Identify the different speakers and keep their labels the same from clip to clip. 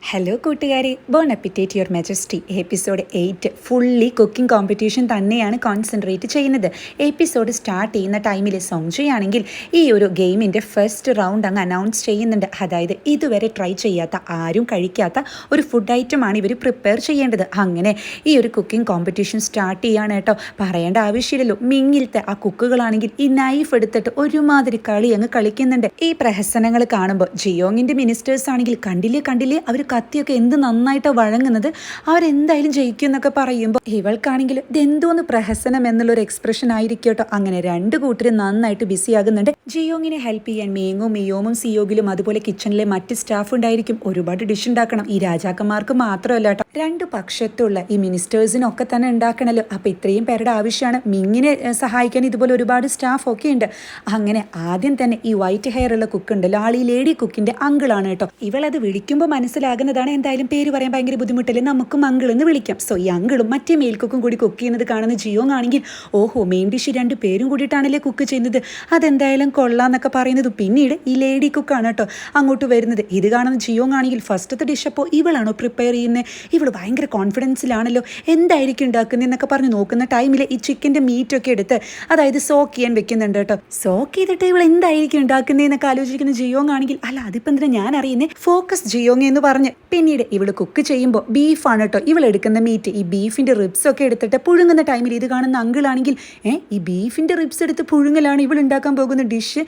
Speaker 1: Hello കൂട്ടുകാരെ, bon appetit your majesty episode 8 fully cooking competition തന്നെയാണ് concentrate ചെയ്യുന്നത്. Episode start ചെയ്യുന്ന ടൈമിൽ സോങ്ജയാണെങ്കിൽ ഈ ഒരു ഗെയിമിൻ്റെ ഫസ്റ്റ് റൗണ്ട് അങ്ങ് അനൗൺസ് ചെയ്യുന്നുണ്ട്. അതായത് ഇതുവരെ ട്രൈ ചെയ്യാത്ത, ആരും കഴിക്കാത്ത ഒരു ഫുഡ് ഐറ്റമാണ് ഇവർ പ്രിപ്പയർ ചെയ്യേണ്ടത്. അങ്ങനെ ഈ ഒരു കുക്കിംഗ് കോമ്പറ്റീഷൻ സ്റ്റാർട്ട് ചെയ്യാണ് കേട്ടോ. പറയേണ്ട ആവശ്യമില്ലല്ലോ, മിങ്ങിലത്തെ ആ കുക്കുകളാണെങ്കിൽ ഈ നൈഫ് എടുത്തിട്ട് ഒരുമാതിരി കളി അങ്ങ് കളിക്കുന്നുണ്ട്. ഈ പ്രഹസനങ്ങൾ കാണുമ്പോൾ ജിയോങ്ങിൻ്റെ മിനിസ്റ്റേഴ്സ് ആണെങ്കിൽ കണ്ടില്ലേ അവർ കത്തിയൊക്കെ എന്ത് നന്നായിട്ടാണ് വഴങ്ങുന്നത്, അവരെന്തായാലും ജയിക്കും എന്നൊക്കെ പറയുമ്പോൾ ഇവൾക്കാണെങ്കിൽ ഇതെന്തോന്ന് പ്രഹസനം എന്നുള്ളൊരു എക്സ്പ്രഷൻ ആയിരിക്കും കേട്ടോ. അങ്ങനെ രണ്ട് കൂട്ടരും നന്നായിട്ട് ബിസി ആകുന്നുണ്ട്. ജിയോങ്ങിനെ ഹെൽപ്പ് ചെയ്യാൻ മേങ്ങും മിയോമും സിയോഗിലും അതുപോലെ കിച്ചണിലെ മറ്റ് സ്റ്റാഫ് ഉണ്ടായിരിക്കും. ഒരുപാട് ഡിഷ് ഉണ്ടാക്കണം. ഈ രാജാക്കന്മാർക്ക് മാത്രമല്ല കേട്ടോ, രണ്ട് പക്ഷത്തുള്ള ഈ മിനിസ്റ്റേഴ്സിനൊക്കെ തന്നെ ഉണ്ടാക്കണല്ലോ. അപ്പം ഇത്രയും പേരുടെ ആവശ്യമാണ്. മിങ്ങിനെ സഹായിക്കാൻ ഇതുപോലെ ഒരുപാട് സ്റ്റാഫ് ഒക്കെ ഉണ്ട്. അങ്ങനെ ആദ്യം തന്നെ ഈ വൈറ്റ് ഹെയർ ഉള്ള കുക്ക് ഉണ്ടല്ലോ, ആൾ ഈ ലേഡി കുക്കിന്റെ അങ്കിളാണ് കേട്ടോ. ഇവളത് വിളിക്കുമ്പോൾ മനസ്സിലാകുന്നതാണ്, എന്തായാലും പേര് പറയാൻ ഭയങ്കര ബുദ്ധിമുട്ടല്ലേ, നമുക്കും അങ്കിൾ എന്ന് വിളിക്കാം. സോ ഈ അങ്കിളും മറ്റേ മെയിൽ കുക്കും കൂടി കുക്ക് ചെയ്യുന്നത് കാണുന്ന ജിയോങ് ആണെങ്കിൽ ഓഹോ, മെയിൻ ഡിഷ് രണ്ട് പേരും കൂടിയിട്ടാണല്ലേ കുക്ക് ചെയ്യുന്നത്, അതെന്തായാലും കൊള്ളാന്നൊക്കെ പറയുന്നത്. പിന്നീട് ഈ ലേഡി കുക്കാണ് കേട്ടോ അങ്ങോട്ട് വരുന്നത്. ഇത് കാണുന്ന ജിയോങ് ആണെങ്കിൽ ഫസ്റ്റത്തെ ഡിഷ് അപ്പോൾ ഇവളാണോ പ്രിപ്പയർ ചെയ്യുന്നത്, ഇവൾ ഭയങ്കര കോൺഫിഡൻസിലാണല്ലോ, എന്തായിരിക്കും ഉണ്ടാക്കുന്നതെന്നൊക്കെ പറഞ്ഞ് നോക്കുന്ന ടൈമിൽ ഈ ചിക്കൻ്റെ മീറ്റൊക്കെ എടുത്ത് അതായത് സോക്ക് ചെയ്യാൻ വെക്കുന്നുണ്ട് കേട്ടോ. സോക്ക് ചെയ്തിട്ട് ഇവൾ എന്തായിരിക്കും ഉണ്ടാക്കുന്നതെന്നൊക്കെ ആലോചിക്കുന്ന ജിയോങ് ആണെങ്കിൽ അല്ല അതിപ്പോൾ എന്തിനാ ഞാൻ അറിയുന്നത്, ഫോക്കസ് ജിയോങ് എന്ന് പറഞ്ഞ് പിന്നീട് ഇവൾ കുക്ക് ചെയ്യുമ്പോൾ ബീഫാണ് കേട്ടോ ഇവൾ എടുക്കുന്ന മീറ്റ്. ഈ ബീഫിൻ്റെ റിബ്സ് ഒക്കെ എടുത്തിട്ട് പുഴുങ്ങുന്ന ടൈമിൽ ഇത് കാണുന്ന അങ്കിളാണെങ്കിൽ ഈ ബീഫിൻ്റെ റിബ്സ് എടുത്ത് പുഴുങ്ങലാണ് ഇവൾ ഉണ്ടാക്കാൻ പോകുന്ന ഡിഷ്.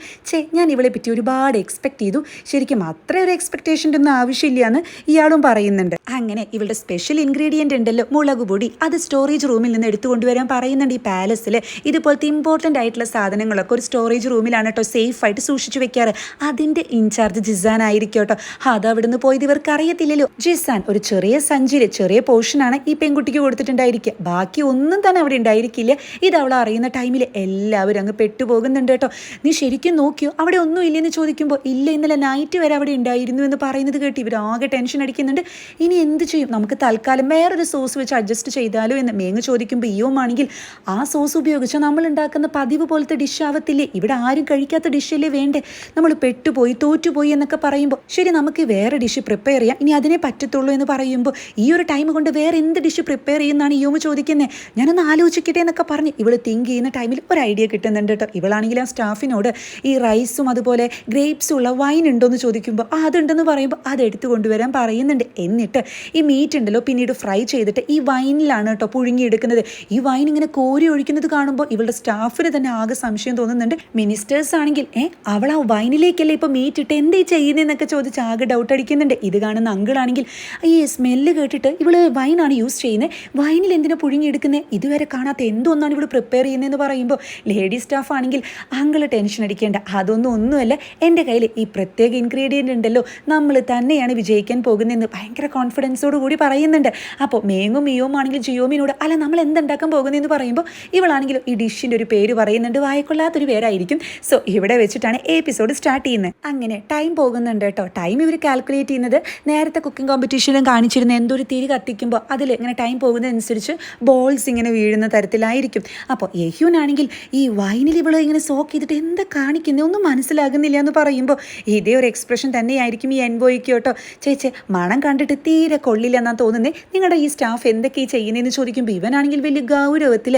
Speaker 1: ഞാൻ ഇവളെ പറ്റി ഒരുപാട് എക്സ്പെക്ട് ചെയ്തു, ശരിക്കും അത്ര ഒരു എക്സ്പെക്ടേഷൻ്റെ ഒന്നും ആവശ്യമില്ല എന്ന് ഇയാളും പറയുന്നുണ്ട്. അങ്ങനെ ഇവളുടെ സ്പെഷ്യൽ ഇൻഗ്രീഡിയൻ്റ് ഉണ്ടല്ലോ മുളക് പൊടി, അത് സ്റ്റോറേജ് റൂമിൽ നിന്ന് എടുത്തു കൊണ്ടുവരാൻ പറയുന്നുണ്ട്. ഈ പാലസിൽ ഇതുപോലത്തെ ഇമ്പോർട്ടൻ്റ് ആയിട്ടുള്ള സാധനങ്ങളൊക്കെ ഒരു സ്റ്റോറേജ് റൂമിലാണ് കേട്ടോ സേഫ് ആയിട്ട് സൂക്ഷിച്ചു വെക്കാറ്. അതിൻ്റെ ഇൻചാർജ് ജിസാൻ ആയിരിക്കും കേട്ടോ. അത് അവിടുന്ന് പോയത് ഇവർക്ക് അറിയത്തില്ലല്ലോ. ജിസാൻ ഒരു ചെറിയ സഞ്ചിയിൽ ചെറിയ പോർഷനാണ് ഈ പെൺകുട്ടിക്ക് കൊടുത്തിട്ടുണ്ടായിരിക്കുക, ബാക്കി ഒന്നും തന്നെ അവിടെ ഉണ്ടായിരിക്കില്ല. ഇത് അവൾ അറിയുന്ന ടൈമിൽ എല്ലാവരും അങ്ങ് പെട്ടുപോകുന്നുണ്ട് കേട്ടോ. നീ ശരിക്കും നോക്കിയോ, അവിടെ ഒന്നും ഇല്ലെന്ന് ചോദിക്കുമ്പോൾ ഇല്ല, ഇന്നലെ നൈറ്റ് വരെ അവിടെ ഉണ്ടായിരുന്നു എന്ന് പറയുന്നത് കേട്ട് ഇവരാകെ ടെൻഷൻ അടിക്കുന്നുണ്ട്. ഇനി എന്ത് ചെയ്യും, നമുക്ക് തൽക്കാലം വേറൊരു സോസ് വെച്ച് അഡ്ജസ്റ്റ് ചെയ്താലോ എന്ന് മേങ്ങ് ചോദിക്കുമ്പോൾ ഇയോമാണെങ്കിൽ ആ സോസ് ഉപയോഗിച്ചാൽ നമ്മൾ ഉണ്ടാക്കുന്ന പതിവ് പോലത്തെ ഡിഷ് ആവത്തില്ലേ, ഇവിടെ ആരും കഴിക്കാത്ത ഡിഷല്ലേ വേണ്ടേ, നമ്മൾ പെട്ടുപോയി തോറ്റുപോയി എന്നൊക്കെ പറയുമ്പോൾ ശരി നമുക്ക് വേറെ ഡിഷ് പ്രിപ്പയർ ചെയ്യാം, ഇനി അതിനെ പറ്റത്തുള്ളൂ എന്ന് പറയുമ്പോൾ ഈ ഒരു ടൈം കൊണ്ട് വേറെ എന്ത് ഡിഷ് പ്രിപ്പയർ ചെയ്യുന്നതാണ് ഇയോമ് ചോദിക്കുന്നത്. ഞാനൊന്ന് ആലോചിക്കട്ടെ എന്നൊക്കെ പറഞ്ഞ് ഇവൾ തിങ്ക് ചെയ്യുന്ന ടൈമിൽ ഒരു ഐഡിയ കിട്ടുന്നുണ്ട് കേട്ടോ. ഇവളാണെങ്കിൽ ആ സ്റ്റാഫിനോട് ഈ റൈസും അതുപോലെ ഗ്രേപ്സും ഉള്ള വൈൻ ഉണ്ടോ എന്ന് ചോദിക്കുമ്പോൾ അതുണ്ടെന്ന് പറയുമ്പോൾ അത് എടുത്തു കൊണ്ടുവരാൻ പറയുന്നുണ്ട്. എന്നിട്ട് ഈ മീറ്റ് ഉണ്ടല്ലോ പിന്നീട് ഫ്രൈ ചെയ്തിട്ട് ഈ വൈനിലാണ് കേട്ടോ പുഴുങ്ങിയെടുക്കുന്നത്. ഈ വൈൻ ഇങ്ങനെ കോരി ഒഴിക്കുന്നത് കാണുമ്പോൾ ഇവളുടെ സ്റ്റാഫിന് തന്നെ ആകെ സംശയം തോന്നുന്നുണ്ട്. മിനിസ്റ്റേഴ്സ് ആണെങ്കിൽ അവൾ ആ വൈനിലേക്കല്ലേ ഇപ്പോൾ മീറ്റ് ഇട്ട് എന്തേ ചെയ്യുന്നതെന്നൊക്കെ ചോദിച്ച് ആകെ ഡൗട്ട് അടിക്കുന്നുണ്ട്. ഇത് കാണുന്ന അങ്കിളാണെങ്കിൽ ഈ സ്മെല്ല് കേട്ടിട്ട് ഇവള് വൈനാണ് യൂസ് ചെയ്യുന്നത്, വൈനിൽ എന്തിനാ പുഴുങ്ങിയെടുക്കുന്നത്, ഇതുവരെ കാണാത്ത എന്തോന്നാണ് ഇവൾ പ്രിപ്പയർ ചെയ്യുന്നതെന്ന് പറയുമ്പോൾ ലേഡി സ്റ്റാഫ് ആണെങ്കിൽ അങ്കിള് ടെൻഷൻ അടിക്കേണ്ട, ഒന്നുമല്ല, എൻ്റെ കയ്യിൽ ഈ പ്രത്യേക ഇൻഗ്രീഡിയൻ്റ് ഉണ്ടല്ലോ, നമ്മൾ തന്നെയാണ് വിജയിക്കാൻ പോകുന്നതെന്ന് ഭയങ്കര കോൺഫിഡൻസോട് കൂടി പറയുന്നുണ്ട്. അപ്പോൾ മേങ്ങും മിയോം ആണെങ്കിൽ ജിയോമിനോട് അല്ല നമ്മൾ എന്തുണ്ടാക്കാൻ പോകുന്നതെന്ന് പറയുമ്പോൾ ഇവളാണെങ്കിലും ഈ ഡിഷിൻ്റെ ഒരു പേര് പറയുന്നുണ്ട്, വായിക്കൊള്ളാത്തൊരു പേരായിരിക്കും. സോ ഇവിടെ വെച്ചിട്ടാണ് എപ്പിസോഡ് സ്റ്റാർട്ട് ചെയ്യുന്നത്. അങ്ങനെ ടൈം പോകുന്നുണ്ട് കേട്ടോ. ടൈം ഇവർ കാൽക്കുലേറ്റ് ചെയ്യുന്നത് നേരത്തെ കുക്കിംഗ് കോമ്പറ്റീഷനിലും കാണിച്ചിരുന്ന എന്തൊരു തിരി കത്തിക്കുമ്പോൾ അതിൽ ഇങ്ങനെ ടൈം പോകുന്നതനുസരിച്ച് ബോൾസ് ഇങ്ങനെ വീഴുന്ന തരത്തിലായിരിക്കും. അപ്പോൾ യഹ്യൂനാണെങ്കിൽ ഈ വൈനിൽ ഇവൾ ഇങ്ങനെ സോക്ക് ചെയ്തിട്ട് എന്താ കാണിക്കുന്നത് ഒന്നും മനസ്സിലാകുന്നില്ല എന്ന് പറയുമ്പോൾ ഇതേ ഒരു എക്സ്പ്രഷൻ തന്നെയായിരിക്കും ഈ എൻബോയ്ക്ക് കേട്ടോ. ചേച്ചി മണം കണ്ടിട്ട് തീരെ കൊള്ളില്ല എന്നാണ് തോന്നുന്നത്, നിങ്ങളുടെ ഈ സ്റ്റാഫ് എന്തൊക്കെ ചെയ്യുന്നതെന്ന് ചോദിക്കുമ്പോൾ ഇവനാണെങ്കിൽ വലിയ ഗൗരവത്തിൽ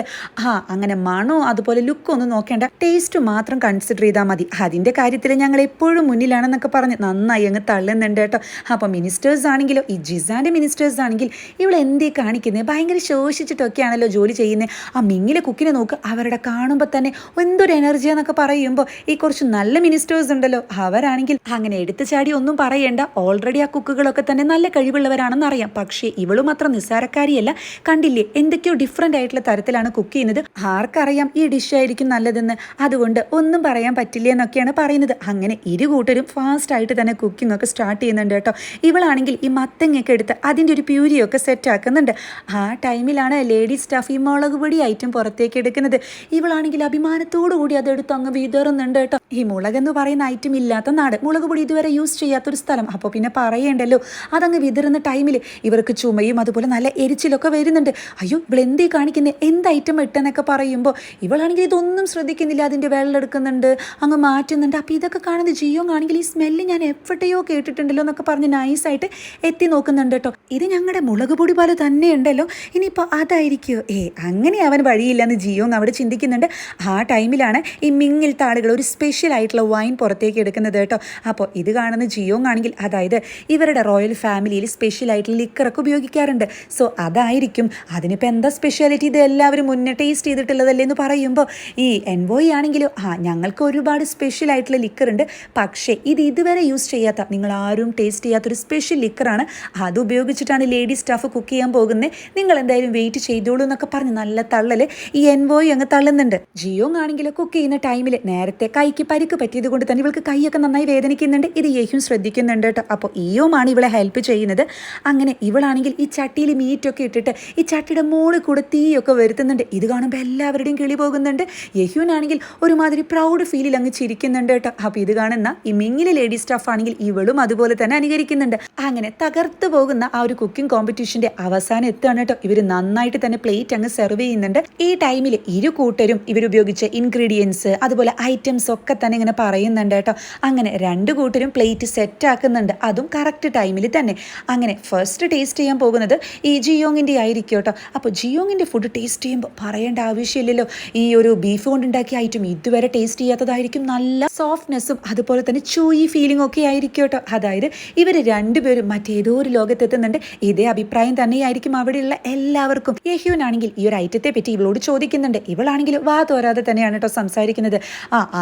Speaker 1: അങ്ങനെ മണോ അതുപോലെ ലുക്കോ ഒന്നും നോക്കേണ്ട, ടേസ്റ്റ് മാത്രം കൺസിഡർ ചെയ്താൽ മതി, അതിൻ്റെ കാര്യത്തിൽ ഞങ്ങൾ എപ്പോഴും മുന്നിലാണെന്നൊക്കെ പറഞ്ഞ് നന്നായി അങ്ങ് തള്ളുന്നുണ്ട് കേട്ടോ. അപ്പോൾ മിനിസ്റ്റേഴ്സ് ആണെങ്കിലോ ഈ ജിസാൻ്റെ മിനിസ്റ്റേഴ്സ് ആണെങ്കിൽ ഇവൾ എന്തേ കാണിക്കുന്നത്, ഭയങ്കര ശോഷിച്ചിട്ടൊക്കെയാണല്ലോ ജോലി ചെയ്യുന്നത്. ആ മിങ്ങിലെ കുക്കിനെ നോക്ക്, അവരുടെ കാണുമ്പോൾ തന്നെ എന്തൊരു എനർജിയാന്നൊക്കെ പറയുമ്പോൾ ഈ കുറച്ച് നല്ല മിനിസ്റ്റേഴ്സ് ഉണ്ടല്ലോ അവരാണെങ്കിൽ അങ്ങനെ എടുത്തു ചാടി ഒന്നും പറയേണ്ട, ഓൾറെഡി ആ കുക്കുകളൊക്കെ തന്നെ നല്ല കഴിവുള്ളവരാണെന്ന് അറിയാം. പക്ഷേ ഇവളും അത്ര നിസ്സാരക്കാരിയല്ല, കണ്ടില്ലേ എന്തൊക്കെയോ ഡിഫറെൻ്റ് ആയിട്ടുള്ള തരത്തിലാണ് കുക്ക് ചെയ്യുന്നത്, ആർക്കറിയാം ഈ ഡിഷ് ആയിരിക്കും നല്ലതെന്ന്, അതുകൊണ്ട് ഒന്നും പറയാൻ പറ്റില്ല എന്നൊക്കെയാണ് പറയുന്നത്. അങ്ങനെ ഇരു കൂട്ടരും ഫാസ്റ്റ് ആയിട്ട് തന്നെ കുക്കിംഗ് ഒക്കെ സ്റ്റാർട്ട് ചെയ്യുന്നുണ്ട് കേട്ടോ. ഇവളാണെങ്കിൽ ഈ മത്തങ്ങയൊക്കെ എടുത്ത് അതിൻ്റെ ഒരു പ്യൂരിയൊക്കെ സെറ്റ് ആക്കുന്നുണ്ട്. ആ ടൈമിലാണ് ലേഡി സ്റ്റാഫ് ഈ മുളക് പൊടി ഐറ്റം പുറത്തേക്ക് എടുക്കുന്നത്. ഇവളാണെങ്കിൽ അഭിമാനത്തോടു കൂടി അതെടുത്ത് അങ്ങ് വിതറുന്നുണ്ട് കേട്ടോ. ഈ മുളകെന്ന് പറയുന്ന ഐറ്റം ഇല്ലാത്ത നാട്, മുളക് പൊടി ഇതുവരെ യൂസ് ചെയ്യാത്തൊരു സ്ഥലം. അപ്പോൾ പിന്നെ പറയേണ്ടല്ലോ. അതങ്ങ് വിതറുന്ന ടൈമിൽ ഇവർക്ക് ചുമയും അതുപോലെ നല്ല എരിച്ചിലൊക്കെ വരുന്നുണ്ട്. അയ്യോ ഇവളെന്തേ കാണിക്കുന്നത്, എന്ത് ഐറ്റം ഇട്ടെന്നൊക്കെ പറയുമ്പോൾ ഇവളാണെങ്കിൽ ഇതൊന്നും ശ്രദ്ധിക്കുന്നില്ല. അതിൻ്റെ വെള്ളം എടുക്കുന്നുണ്ട്, അങ്ങ് മാറ്റുന്നുണ്ട്. അപ്പോൾ ഇതൊക്കെ കാണുന്നത് ജിയോ ആണെങ്കിൽ ഈ സ്മെല്ല് ഞാൻ എവിടെയോ കേട്ടിട്ടുണ്ടല്ലോ എന്നൊക്കെ പറഞ്ഞ് നൈസായിട്ട് എത്തി നോക്കുന്നുണ്ട് കേട്ടോ. ഇത് ഞങ്ങളുടെ മുളക് പൊടി പോലെ തന്നെ ഉണ്ടല്ലോ, ഇനിയിപ്പോൾ അതായിരിക്കുമോ? അങ്ങനെ അവൻ വഴിയില്ലെന്ന് ജിയോ അവിടെ ചിന്തിക്കുന്നുണ്ട്. ആ ടൈമിലാണ് ഈ മിങ്ങിലത്തെ ആളുകൾ ഒരു സ്പെഷ്യൽ ആയിട്ടുള്ള വൈൻ പുറത്തേക്ക് എടുക്കുന്നത് കേട്ടോ. അപ്പോൾ ഇത് കാണുന്ന ജിയോ ആണെങ്കിൽ അതായത് ഇവരുടെ റോയൽ ഫാമിലിയിൽ സ്പെഷ്യൽ ആയിട്ടുള്ള ലിക്കറൊക്കെ ഉപയോഗിക്കാറുണ്ട്. സോ അതായിരിക്കും. അതിനിപ്പോൾ എന്താ സ്പെഷ്യാലിറ്റി, ഇത് എല്ലാവരും മുന്നേ ടേസ്റ്റ് ചെയ്തിട്ടുള്ളതല്ലേ എന്ന് പറയുമ്പോൾ ഈ എൻവോയ് ആണെങ്കിലും ഞങ്ങൾക്ക് ഒരുപാട് സ്പെഷ്യൽ ആയിട്ടുള്ള ലിക്കറുണ്ട്, പക്ഷേ ഇത് ഇതുവരെ യൂസ് ചെയ്യാത്ത, നിങ്ങൾ ആരും ടേസ്റ്റ് ചെയ്യാത്തൊരു സ്പെഷ്യൽ ലിക്കറാണ്, അത് ഉപയോഗിച്ചിട്ടാണ് ലേഡി സ്റ്റാഫ് കുക്ക് ചെയ്യാൻ പോകുന്നത്, നിങ്ങൾ എന്തായാലും വെയിറ്റ് ചെയ്തോളൂ എന്നൊക്കെ പറഞ്ഞ് നല്ല തള്ളൽ ഈ എൻവോയ് അങ്ങ് തള്ളുന്നുണ്ട്. ജിയോ ആണെങ്കിൽ കുക്ക് ചെയ്യുന്ന ടൈമിൽ നേരത്തെ കൈക്ക് പരിക്ക് പറ്റിയത് കൊണ്ട് തന്നെ ഇവൾക്ക് കൈയൊക്കെ നന്നായി വേദനിക്കുന്നുണ്ട്. ഇത് യേഹ്യും ശ്രദ്ധിക്കുന്നുണ്ട് കേട്ടോ. അപ്പോൾ ഈയോമാണ് ഇവളെ ഹെൽപ്പ് ചെയ്യുന്നത്. അങ്ങനെ ഇവളാണെങ്കിൽ ഈ ചട്ടിയിൽ മീറ്റൊക്കെ ഇട്ടിട്ട് ഈ ചട്ടിയുടെ മുകളിൽ കൂടെ തീയൊക്കെ വരുത്തുന്നുണ്ട്. ഇത് കാണുമ്പോൾ എല്ലാവരുടെയും കിളി പോകുന്നുണ്ട്. യഹ്യൂനാണെങ്കിൽ ഒരുമാതിരി പ്രൗഡ് ഫീലിൽ അങ്ങ് ചിരിക്കുന്നുണ്ട് കേട്ടോ. അപ്പോൾ ഇത് കാണുന്ന ഈ മിങ്ങിലെ ലേഡി സ്റ്റാഫ് ആണെങ്കിൽ ഇവളും അതുപോലെ തന്നെ അനുകരിക്കുന്നുണ്ട്. അങ്ങനെ തകർത്തു പോകുന്ന ആ ഒരു കുക്കിംഗ് കോമ്പറ്റീഷന്റെ അവസാനം എത്തുകയാണ് കേട്ടോ. ഇവർ നന്നായിട്ട് തന്നെ പ്ലേറ്റ് അങ്ങ് സെർവ് ചെയ്യുന്നുണ്ട്. ഈ ടൈമിൽ ഇരു കൂട്ടരും ഇവരുപയോഗിച്ച ഇൻഗ്രീഡിയൻസ് അതുപോലെ ഐറ്റംസ് ഒക്കെ തന്നെ ഇങ്ങനെ പറയുന്നുണ്ട് കേട്ടോ. അങ്ങനെ രണ്ട് കൂട്ടരും പ്ലേറ്റ് സെറ്റ് ആക്കുന്നുണ്ട്, അതും കറക്റ്റ് ടൈമിൽ തന്നെ. അങ്ങനെ ഫസ്റ്റ് ടേസ്റ്റ് ചെയ്യാൻ പോകുന്നത് ഈ ജിയോങ്ങിൻ്റെ ആയിരിക്കും കേട്ടോ. അപ്പോൾ ജിയോങ്ങിൻ്റെ ഫുഡ് ടേസ്റ്റ് ചെയ്യുമ്പോൾ പറയേണ്ട ആവശ്യമില്ലല്ലോ. ഈ ഒരു ബീഫ് കൊണ്ടുണ്ടാക്കിയ ഐറ്റം ഇതുവരെ ടേസ്റ്റ് ചെയ്യാത്തതായിരിക്കും. നല്ല സോഫ്റ്റ്നെസ്സും അതുപോലെ തന്നെ ചൂയി ഫീലിംഗ് ഒക്കെ ആയിരിക്കും കേട്ടോ. അതായത് ഇവർ രണ്ടുപേരും മറ്റേതോ ഒരു ലോകത്തെത്തുന്നുണ്ട്. ഇതേ അഭിപ്രായം തന്നെയായിരിക്കും അവിടെയുള്ള എല്ലാവർക്കും. യഹ്യൂനാണെങ്കിൽ ഈ ഒരു ഐറ്റത്തെ പറ്റി ഇവളോട് ചോദിക്കുന്നുണ്ട്. ഇവളാണെങ്കിൽ വാ തോരാതെ തന്നെയാണ് കേട്ടോ സംസാരിക്കുന്നത്.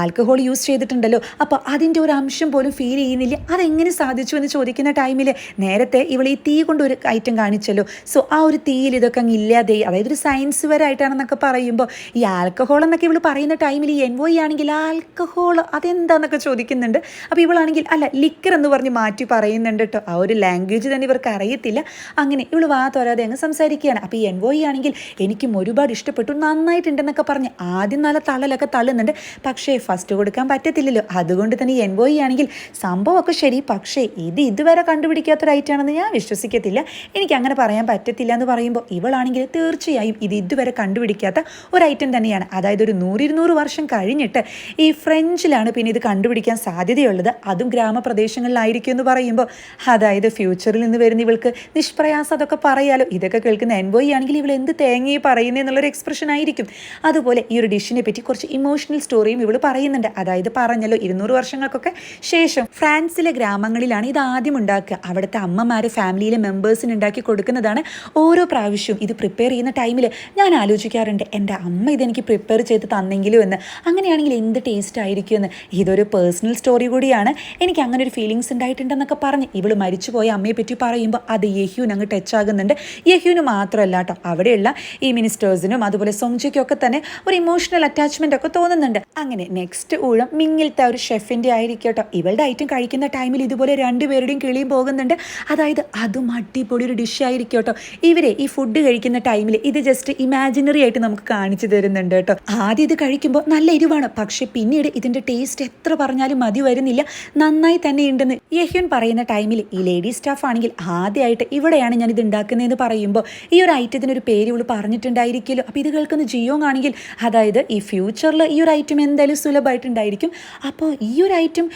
Speaker 1: ആൽക്കഹോൾ യൂസ് ചെയ്തിട്ടുണ്ടല്ലോ, അപ്പോൾ അതിൻ്റെ ഒരു അംശം പോലും ഫീൽ ചെയ്യുന്നില്ല, അതെങ്ങനെ സാധിച്ചു എന്ന് ചോദിക്കുന്ന ടൈമിൽ നേരത്തെ ഇവൾ ഈ തീ കൊണ്ട് ഒരു ഐറ്റം കാണിച്ചല്ലോ. സോ ആ ഒരു തീയിൽ ഇതൊക്കെ അങ്ങ് ഇല്ലാതെ, അതായത് ഒരു സയൻസ് വരായിട്ടാണെന്നൊക്കെ പറയുമ്പോൾ ഈ ആൽക്കഹോൾ എന്നൊക്കെ ഇവൾ പറയുന്ന ടൈമിൽ ഈ എൻവോയ് ആണെങ്കിൽ ആൽക്കഹോൾ അതെന്താന്നൊക്കെ ചോദിക്കുന്നുണ്ട്. അപ്പോൾ ഇവളാണെങ്കിൽ അല്ല ലിക്കർ എന്ന് പറഞ്ഞ് മാറ്റി പറയുന്നുണ്ട് കേട്ടോ. ആ ഒരു ലാംഗ്വേജ് തന്നെ ഇവർക്ക് അറിയത്തില്ല. അങ്ങനെ ഇവൾ വാ തോരാതെ അങ്ങ് സംസാരിക്കുകയാണ്. അപ്പോൾ ഈ എൻവോയ് ആണെങ്കിൽ എനിക്കും ഒരുപാട് ഇഷ്ടപ്പെട്ടു, നന്നായിട്ടുണ്ടെന്നൊക്കെ പറഞ്ഞ് ആദ്യം നല്ല തള്ളലൊക്കെ തള്ളുന്നുണ്ട്. പക്ഷേ ഫസ്റ്റ് കൊടുക്കാൻ പറ്റത്തില്ലല്ലോ, അതുകൊണ്ട് തന്നെ ഈ എൻവോയ് ആണെങ്കിൽ സംഭവമൊക്കെ ശരി, പക്ഷേ ഇതുവരെ കണ്ടുപിടിക്കാത്തൊരു ഐറ്റമാണെന്ന് ഞാൻ വിശ്വസിക്കത്തില്ല, എനിക്ക് അങ്ങനെ പറയാൻ പറ്റത്തില്ല എന്ന് പറയുമ്പോൾ ഇവളാണെങ്കിൽ തീർച്ചയായും ഇതുവരെ കണ്ടുപിടിക്കാത്ത ഒരു ഐറ്റം തന്നെയാണ്. അതായത് ഒരു 100-200 വർഷം കഴിഞ്ഞിട്ട് ഈ ഫ്രഞ്ചിലാണ് പിന്നെ ഇത് കണ്ടുപിടിക്കാൻ സാധ്യതയുള്ളത്, അതും ഗ്രാമപ്രദേശങ്ങളിലായിരിക്കും എന്ന് പറയുമ്പോൾ അതായത് ഫ്യൂച്ചറിൽ നിന്ന് വരുന്ന ഇവൾക്ക് നിഷ്പ്രയാസം അതൊക്കെ പറയാലോ. ഇതൊക്കെ കേൾക്കുന്ന എൻവോയ് ആണെങ്കിൽ ഇവൾ എന്ത് തേങ്ങയെ പറയുന്നത് എന്നുള്ളൊരു എക്സ്പ്രഷൻ ആയിരിക്കും. അതുപോലെ ഈ ഒരു ഡിഷിനെ പറ്റി കുറച്ച് ഇമോഷണൽ സ്റ്റോറിയും ഇവൾ പറയുന്നുണ്ട്. അതായത് പറഞ്ഞല്ലോ 200 വർഷങ്ങൾക്കൊക്കെ ശേഷം ഫ്രാൻസിലെ ഗ്രാമങ്ങളിലാണ് ഇത് ആദ്യം ഉണ്ടാക്കുക. അവിടുത്തെ അമ്മമാര് ഫാമിലിയിലെ മെമ്പേഴ്സിന് ഉണ്ടാക്കി കൊടുക്കുന്നതാണ്. ഓരോ പ്രാവശ്യവും ഇത് പ്രിപ്പയർ ചെയ്യുന്ന ടൈമിൽ ഞാൻ ആലോചിക്കാറുണ്ട്, എൻ്റെ അമ്മ ഇതെനിക്ക് പ്രിപ്പയർ ചെയ്ത് തന്നെങ്കിലും എന്ന്. അങ്ങനെയാണെങ്കിൽ എന്ത് ടേസ്റ്റ് ആയിരിക്കും എന്ന്. ഇതൊരു പേഴ്സണൽ സ്റ്റോറി കൂടിയാണ്, എനിക്ക് അങ്ങനെ ഒരു ഫീലിങ്സ് ഉണ്ടായിട്ടുണ്ടെന്നൊക്കെ പറഞ്ഞ് ഇവൾ മരിച്ചുപോയ അമ്മയെ പറ്റി പറയുമ്പോൾ അത് യഹ്യൂൻ അങ്ങ് ടച്ച് ആകുന്നുണ്ട്. യഹ്യൂന് മാത്രമല്ല കേട്ടോ, അവിടെയുള്ള ഈ മിനിസ്റ്റേഴ്സിനും അതുപോലെ സോങ്ജിക്കും ഒക്കെ തന്നെ ഒരു ഇമോഷണൽ അറ്റാച്ച്മെന്റ് ഒക്കെ തോന്നുന്നുണ്ട്. അങ്ങനെ നെക്സ്റ്റ് ഊഴം മിങ്ങിലത്തെ ഒരു ഷെഫിൻ്റെ ആയിരിക്കും കേട്ടോ. ഇവളുടെ ഐറ്റം കഴിക്കുന്ന ടൈമിൽ ഇതുപോലെ രണ്ടുപേരുടെയും കിളിയും പോകുന്നുണ്ട്. അതായത് അതും അടിപൊളി ഒരു ഡിഷ് ആയിരിക്കും കേട്ടോ. ഇവരെ ഈ ഫുഡ് കഴിക്കുന്ന ടൈമിൽ ഇത് ജസ്റ്റ് ഇമാജിനറി ആയിട്ട് നമുക്ക് കാണിച്ചു തരുന്നുണ്ട് കേട്ടോ. ആദ്യം ഇത് കഴിക്കുമ്പോൾ നല്ല എരിവാണ്, പക്ഷെ പിന്നീട് ഇതിൻ്റെ ടേസ്റ്റ് എത്ര പറഞ്ഞാലും മതി വരുന്നില്ല, നന്നായി തന്നെ ഉണ്ടെന്ന് യഹ്യൂൻ പറയുന്ന ടൈമിൽ ഈ ലേഡി സ്റ്റാഫ് ആണെങ്കിൽ ആദ്യമായിട്ട് ഇവിടെയാണ് ഞാൻ ഇത് ഉണ്ടാക്കുന്നതെന്ന് പറയുമ്പോൾ ഈ ഒരു ഐറ്റത്തിനൊരു പേര് ഇവൾ പറഞ്ഞിട്ടുണ്ടായിരിക്കുമല്ലോ. അപ്പോൾ ഇത് കേൾക്കുന്ന ജിയോ ആണെങ്കിൽ അതായത് ഈ ഫ്യൂച്ചറിൽ ഈ ഒരു ഐറ്റം എന്തായാലും സുലഭമായിട്ടുണ്ടായിരിക്കും, അപ്പോൾ ഈ ഒരു ഐറ്റം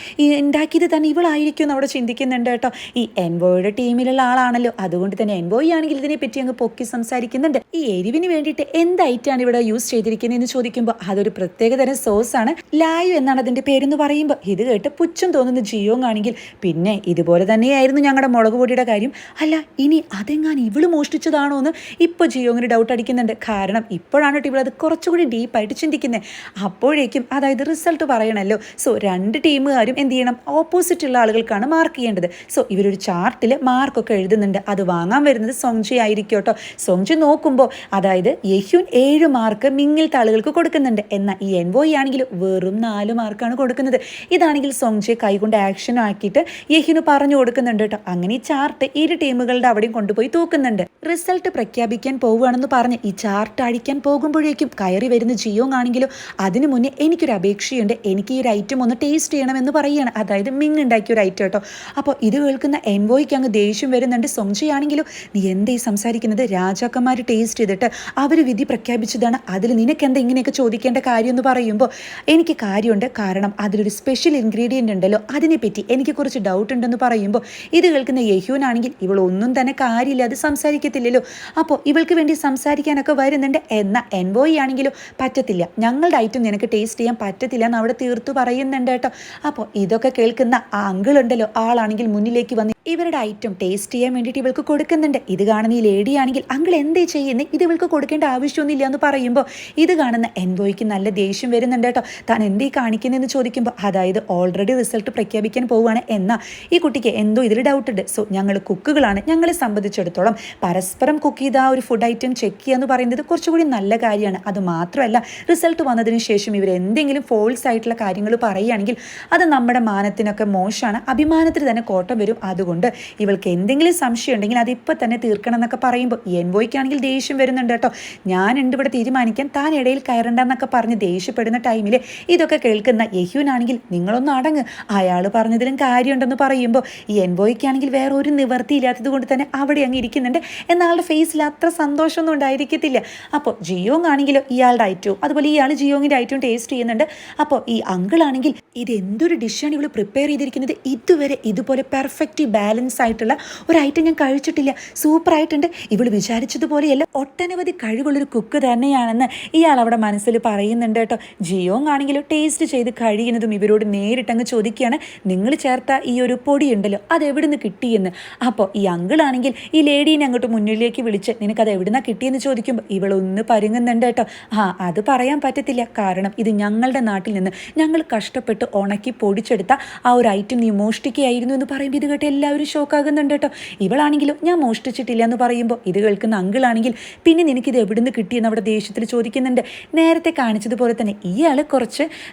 Speaker 1: ഉണ്ടാക്കിയത് തന്നെ ഇവളായിരിക്കും എന്ന് അവിടെ ചിന്തിക്കുന്നുണ്ട് കേട്ടോ. ഈ എൻവോയുടെ ടീമിലുള്ള ആളാണല്ലോ, അതുകൊണ്ട് തന്നെ എൻവോയ് ആണെങ്കിൽ ഇതിനെപ്പറ്റി അങ്ങ് പൊക്കി സംസാരിക്കുന്നുണ്ട്. ഈ എരിവിന് വേണ്ടിയിട്ട് എന്ത് ഐറ്റമാണ് ഇവിടെ യൂസ് ചെയ്തിരിക്കുന്നത് എന്ന് ചോദിക്കുമ്പോൾ അതൊരു പ്രത്യേകതരം സോസാണ്, ലായു എന്നാണ് അതിൻ്റെ പേരെന്ന് പറയുമ്പോൾ ഇത് കേട്ട് പുച്ഛം തോന്നുന്ന ജിയോ ആണെങ്കിൽ പിന്നെ ഇതുപോലെ തന്നെയായിരുന്നു ഞങ്ങളുടെ മുളക് പൊടിയുടെ കാര്യം, അല്ല ഇനി അതെങ്ങാൻ ഇവള് മോഷ്ടിച്ചതാണോ എന്ന് ഇപ്പോൾ ജിയോങ്ങിന് ഡൗട്ട് അടിക്കുന്നുണ്ട്. കാരണം ഇപ്പോഴാണ് ഇവളത് കുറച്ചുകൂടി ഡീപ്പായിട്ട് ചിന്തിക്കുന്നത്. അപ്പോഴേക്കും അതായത് റിസൾട്ട് പറയണമല്ലോ. സോ രണ്ട് ടീമുകാരും എന്ത് ചെയ്യണം, ഓപ്പോസിറ്റ് ഉള്ള ആളുകൾക്കാണ് മാർക്ക് ചെയ്യേണ്ടത്. സോ ഇവരൊരു ചാർട്ടിൽ മാർക്കൊക്കെ എഴുതുന്നുണ്ട്. അത് വാങ്ങാൻ വരുന്നത് സോങ്ജി ആയിരിക്കും കേട്ടോ. സോങ്ജി നോക്കുമ്പോൾ അതായത് യഹ്യൂൻ 7 മാർക്ക് മിങ്ങിലത്തെ ആളുകൾക്ക് കൊടുക്കുന്നുണ്ട്, എന്നാൽ ഈ എൻവോയ് ആണെങ്കിൽ വെറും 4 മാർക്കാണ് കൊടുക്കുന്നത്. ഇതാണെങ്കിൽ സോങ്ജിയെ കൈകൊണ്ട് ആക്ഷൻ ആക്കിയിട്ട് യഹ്യൂന് പറഞ്ഞു കൊടുക്കുന്നുണ്ട് കേട്ടോ. അങ്ങനെ ഈ ചാർട്ട് ഇരു ടീമുകളുടെ അവിടെയും കൊണ്ടുപോയി തൂക്കുന്നുണ്ട്. റിസൾട്ട് പ്രഖ്യാപിക്കാൻ പോവുകയാണെന്ന് പറഞ്ഞ് ഈ ചാർട്ട് അഴിക്കാൻ പോകുമ്പോഴേക്കും കയറി വരുന്ന ജിയോ ആണെങ്കിലും അതിനു മുന്നേ എനിക്കൊരു അപേക്ഷയുണ്ട്, എനിക്ക് ഈ ഒരു ഐറ്റം ഒന്ന് ടേസ്റ്റ് ചെയ്യണമെന്ന് പറയുകയാണ്. അതായത് മിങ് ഉണ്ടാക്കിയ ഒരു ഐറ്റം കേട്ടോ. അപ്പോൾ ഇത് കേൾക്കുന്ന എൻവോയ്ക്ക് അങ്ങ് ദേഷ്യം വരുന്നുണ്ട്. സോങ്ജയാണെങ്കിലും നീ എന്തായി സംസാരിക്കുന്നത്? രാജാക്കന്മാർ ടേസ്റ്റ് ചെയ്തിട്ട് അവർ വിധി പ്രഖ്യാപിച്ചതാണ്, അതിൽ നിനക്കെന്താ ഇങ്ങനെയൊക്കെ ചോദിക്കേണ്ട കാര്യം എന്ന് പറയുമ്പോൾ എനിക്ക് കാര്യമുണ്ട്, കാരണം അതിലൊരു സ്പെഷ്യൽ ഇൻഗ്രീഡിയൻ്റ് ഉണ്ടല്ലോ, അതിനെപ്പറ്റി എനിക്ക് കുറച്ച് ഡൗട്ട് ഉണ്ടെന്ന് പറയുമ്പോൾ ഇത് കേൾക്കുന്ന യഹ്യൂനാണെങ്കിൽ ഇവളൊന്നും തന്നെ കാര്യമില്ലാതെ സംസാരിക്കത്തില്ലല്ലോ, അപ്പോൾ ഇവൾക്ക് വേണ്ടി സംസാരിക്കാനൊക്കെ വരുന്നുണ്ട്. എന്നാൽ എൻവോയി ആണെങ്കിലും പറ്റത്തില്ല, ഞങ്ങളുടെ ഐറ്റം നിനക്ക് ടേസ്റ്റ് ചെയ്യാൻ പറ്റത്തില്ല എന്ന് അവിടെ തീർത്തു പറയുന്നുണ്ട് കേട്ടോ. അപ്പോൾ ഇതൊക്കെ കേൾക്കുന്ന ആ അങ്കിൾ ഉണ്ടല്ലോ, ആളാണെങ്കിൽ മുന്നിലേക്ക് വന്ന് ഇവരുടെ ഐറ്റം ടേസ്റ്റ് ചെയ്യാൻ വേണ്ടിയിട്ട് ഇവൾക്ക് കൊടുക്കുന്നുണ്ട്. ഇത് കാണുന്ന ഈ ലേഡി ആണെങ്കിൽ അങ്കിൾ എന്തേ ചെയ്യുന്നത്, ഇത് ഇവൾക്ക് കൊടുക്കേണ്ട ആവശ്യമൊന്നുമില്ല എന്ന് പറയുമ്പോൾ ഇത് കാണുന്ന എൻവോയ്ക്ക് നല്ല ദേഷ്യം വരുന്നുണ്ട് കേട്ടോ. താൻ എന്തേ കാണിക്കുന്നതെന്ന് ചോദിക്കുമ്പോൾ അതായത് ഓൾറെഡി റിസൾട്ട് പ്രഖ്യാപിക്കാൻ പോവുകയാണ്, എന്നാൽ ഈ കുട്ടിക്ക് എന്തോ ഇതിൽ ഡൗട്ട് ഉണ്ട്. സോ ഞങ്ങൾ കുക്കുകളാണ്, ഞങ്ങളെ സംബന്ധിച്ചിടത്തോളം പരസ്പരം കുക്ക് ചെയ്ത ആ ഒരു ഫുഡ് ഐറ്റം ചെക്ക് ചെയ്യുക എന്ന് പറയുന്നത് കുറച്ചുകൂടി നല്ല കാര്യമാണ്. അത് മാത്രമല്ല റിസൾട്ട് വന്നതിന് ശേഷം ഇവർ എന്തെങ്കിലും ഫോൾസ് ആയിട്ടുള്ള കാര്യങ്ങൾ പറയുകയാണെങ്കിൽ അത് നമ്മുടെ മാനത്തിനൊക്കെ മോശമാണ്, അഭിമാനത്തിന് തന്നെ കോട്ടം വരും. അതുകൊണ്ട് ഇവൾക്ക് എന്തെങ്കിലും സംശയം ഉണ്ടെങ്കിൽ അത് ഇപ്പം തന്നെ തീർക്കണം എന്നൊക്കെ പറയുമ്പോൾ എൻവോയ്ക്കാണെങ്കിൽ ദേഷ്യം വരുന്നുണ്ട് കേട്ടോ. ഞാനുണ്ട് ഇവിടെ തീരുമാനിക്കാൻ, താൻ ഇടയിൽ കയറണ്ടെന്നൊക്കെ പറഞ്ഞ് ദേഷ്യപ്പെടുന്ന ടൈമിൽ ഇതൊക്കെ കേൾക്കുന്ന യഹ്യൂനാണെങ്കിൽ നിങ്ങളൊന്ന് അടങ്ങ്, അയാൾ പറഞ്ഞതിലും കാര്യമുണ്ടെന്ന് പറയുമ്പോൾ ഈ എൻവോയ്ക്കാണെങ്കിൽ വേറെ ഒരു നിവർത്തിയില്ലാത്തത് കൊണ്ട് തന്നെ അവിടെ അങ്ങ് ഇരിക്കുന്നുണ്ട്. എന്നാളുടെ ഫേസിൽ അത്ര സന്തോഷമൊന്നും ഉണ്ടായിരിക്കത്തില്ല. അപ്പോൾ ജിയോങ് ആണെങ്കിലോ ഇയാളുടെ ഐറ്റവും അതുപോലെ ഇയാൾ ജിയോങ്ങിൻ്റെ ഐറ്റവും ടേസ്റ്റ് ചെയ്യുന്നുണ്ട്. അപ്പോൾ ഈ അങ്കിളാണെങ്കിൽ ഇത് എന്തൊരു ഡിഷാണ് ഇവൾ പ്രിപ്പയർ ചെയ്തിരിക്കുന്നത്, ഇതുവരെ ഇതുപോലെ പെർഫെക്റ്റ് ബാലൻസ് ആയിട്ടുള്ള ഒരു ഐറ്റം ഞാൻ കഴിച്ചിട്ടില്ല, സൂപ്പറായിട്ടുണ്ട്, ഇവൾ വിചാരിച്ചതുപോലെയല്ല ഒട്ടനവധി കഴിവുള്ളൊരു കുക്ക് തന്നെയാണെന്ന് ഇയാൾ അവിടെ മനസ്സിൽ പറയുന്നുണ്ട് കേട്ടോ. ജിയോങ് ആണെങ്കിലും ടേസ്റ്റ് ചെയ്ത് കഴിയുന്നതും ഇവരോട് നേരിട്ടങ്ങ് ചോദിക്കുകയാണ്, നിങ്ങൾ ചേർത്ത ഈ ഒരു പൊടി ഉണ്ടല്ലോ അത് എവിടെ നിന്ന് കിട്ടിയെന്ന്. അപ്പോൾ ഈ അങ്കിളാണെങ്കിൽ ഈ ലേഡീനെ അങ്ങോട്ട് മുന്നിലേക്ക് വിളിച്ച് നിനക്കത് എവിടെ നിന്നാണ് കിട്ടിയെന്ന് ചോദിക്കുമ്പോൾ ഇവളൊന്ന് പരുങ്ങുന്നുണ്ട് കേട്ടോ. അത് പറയാൻ പറ്റത്തില്ല, കാരണം ഇത് ഞങ്ങളുടെ നാട്ടിൽ നിന്ന് ഞങ്ങൾ കഷ്ടപ്പെട്ട് ഉണക്കി പൊടിച്ചെടുത്ത ആ ഒരു ഐറ്റം നീ മോഷ്ടിക്കുകയായിരുന്നു എന്ന് പറയുമ്പോൾ ഇത് കേട്ട് എല്ലാവരും ഷോക്കാകുന്നുണ്ട് കേട്ടോ. ഇവളാണെങ്കിലും ഞാൻ മോഷ്ടിച്ചിട്ടില്ല എന്ന് പറയുമ്പോൾ ഇത് കേൾക്കുന്ന അങ്കിളാണെങ്കിൽ പിന്നെ നിനക്കിത് എവിടെ നിന്ന് കിട്ടിയെന്ന് അവിടെ ദേഷ്യത്തിൽ ചോദിക്കുന്നുണ്ട്. നേരത്തെ കാണിച്ചതുപോലെ തന്നെ ഇയാൾ കുറച്ച്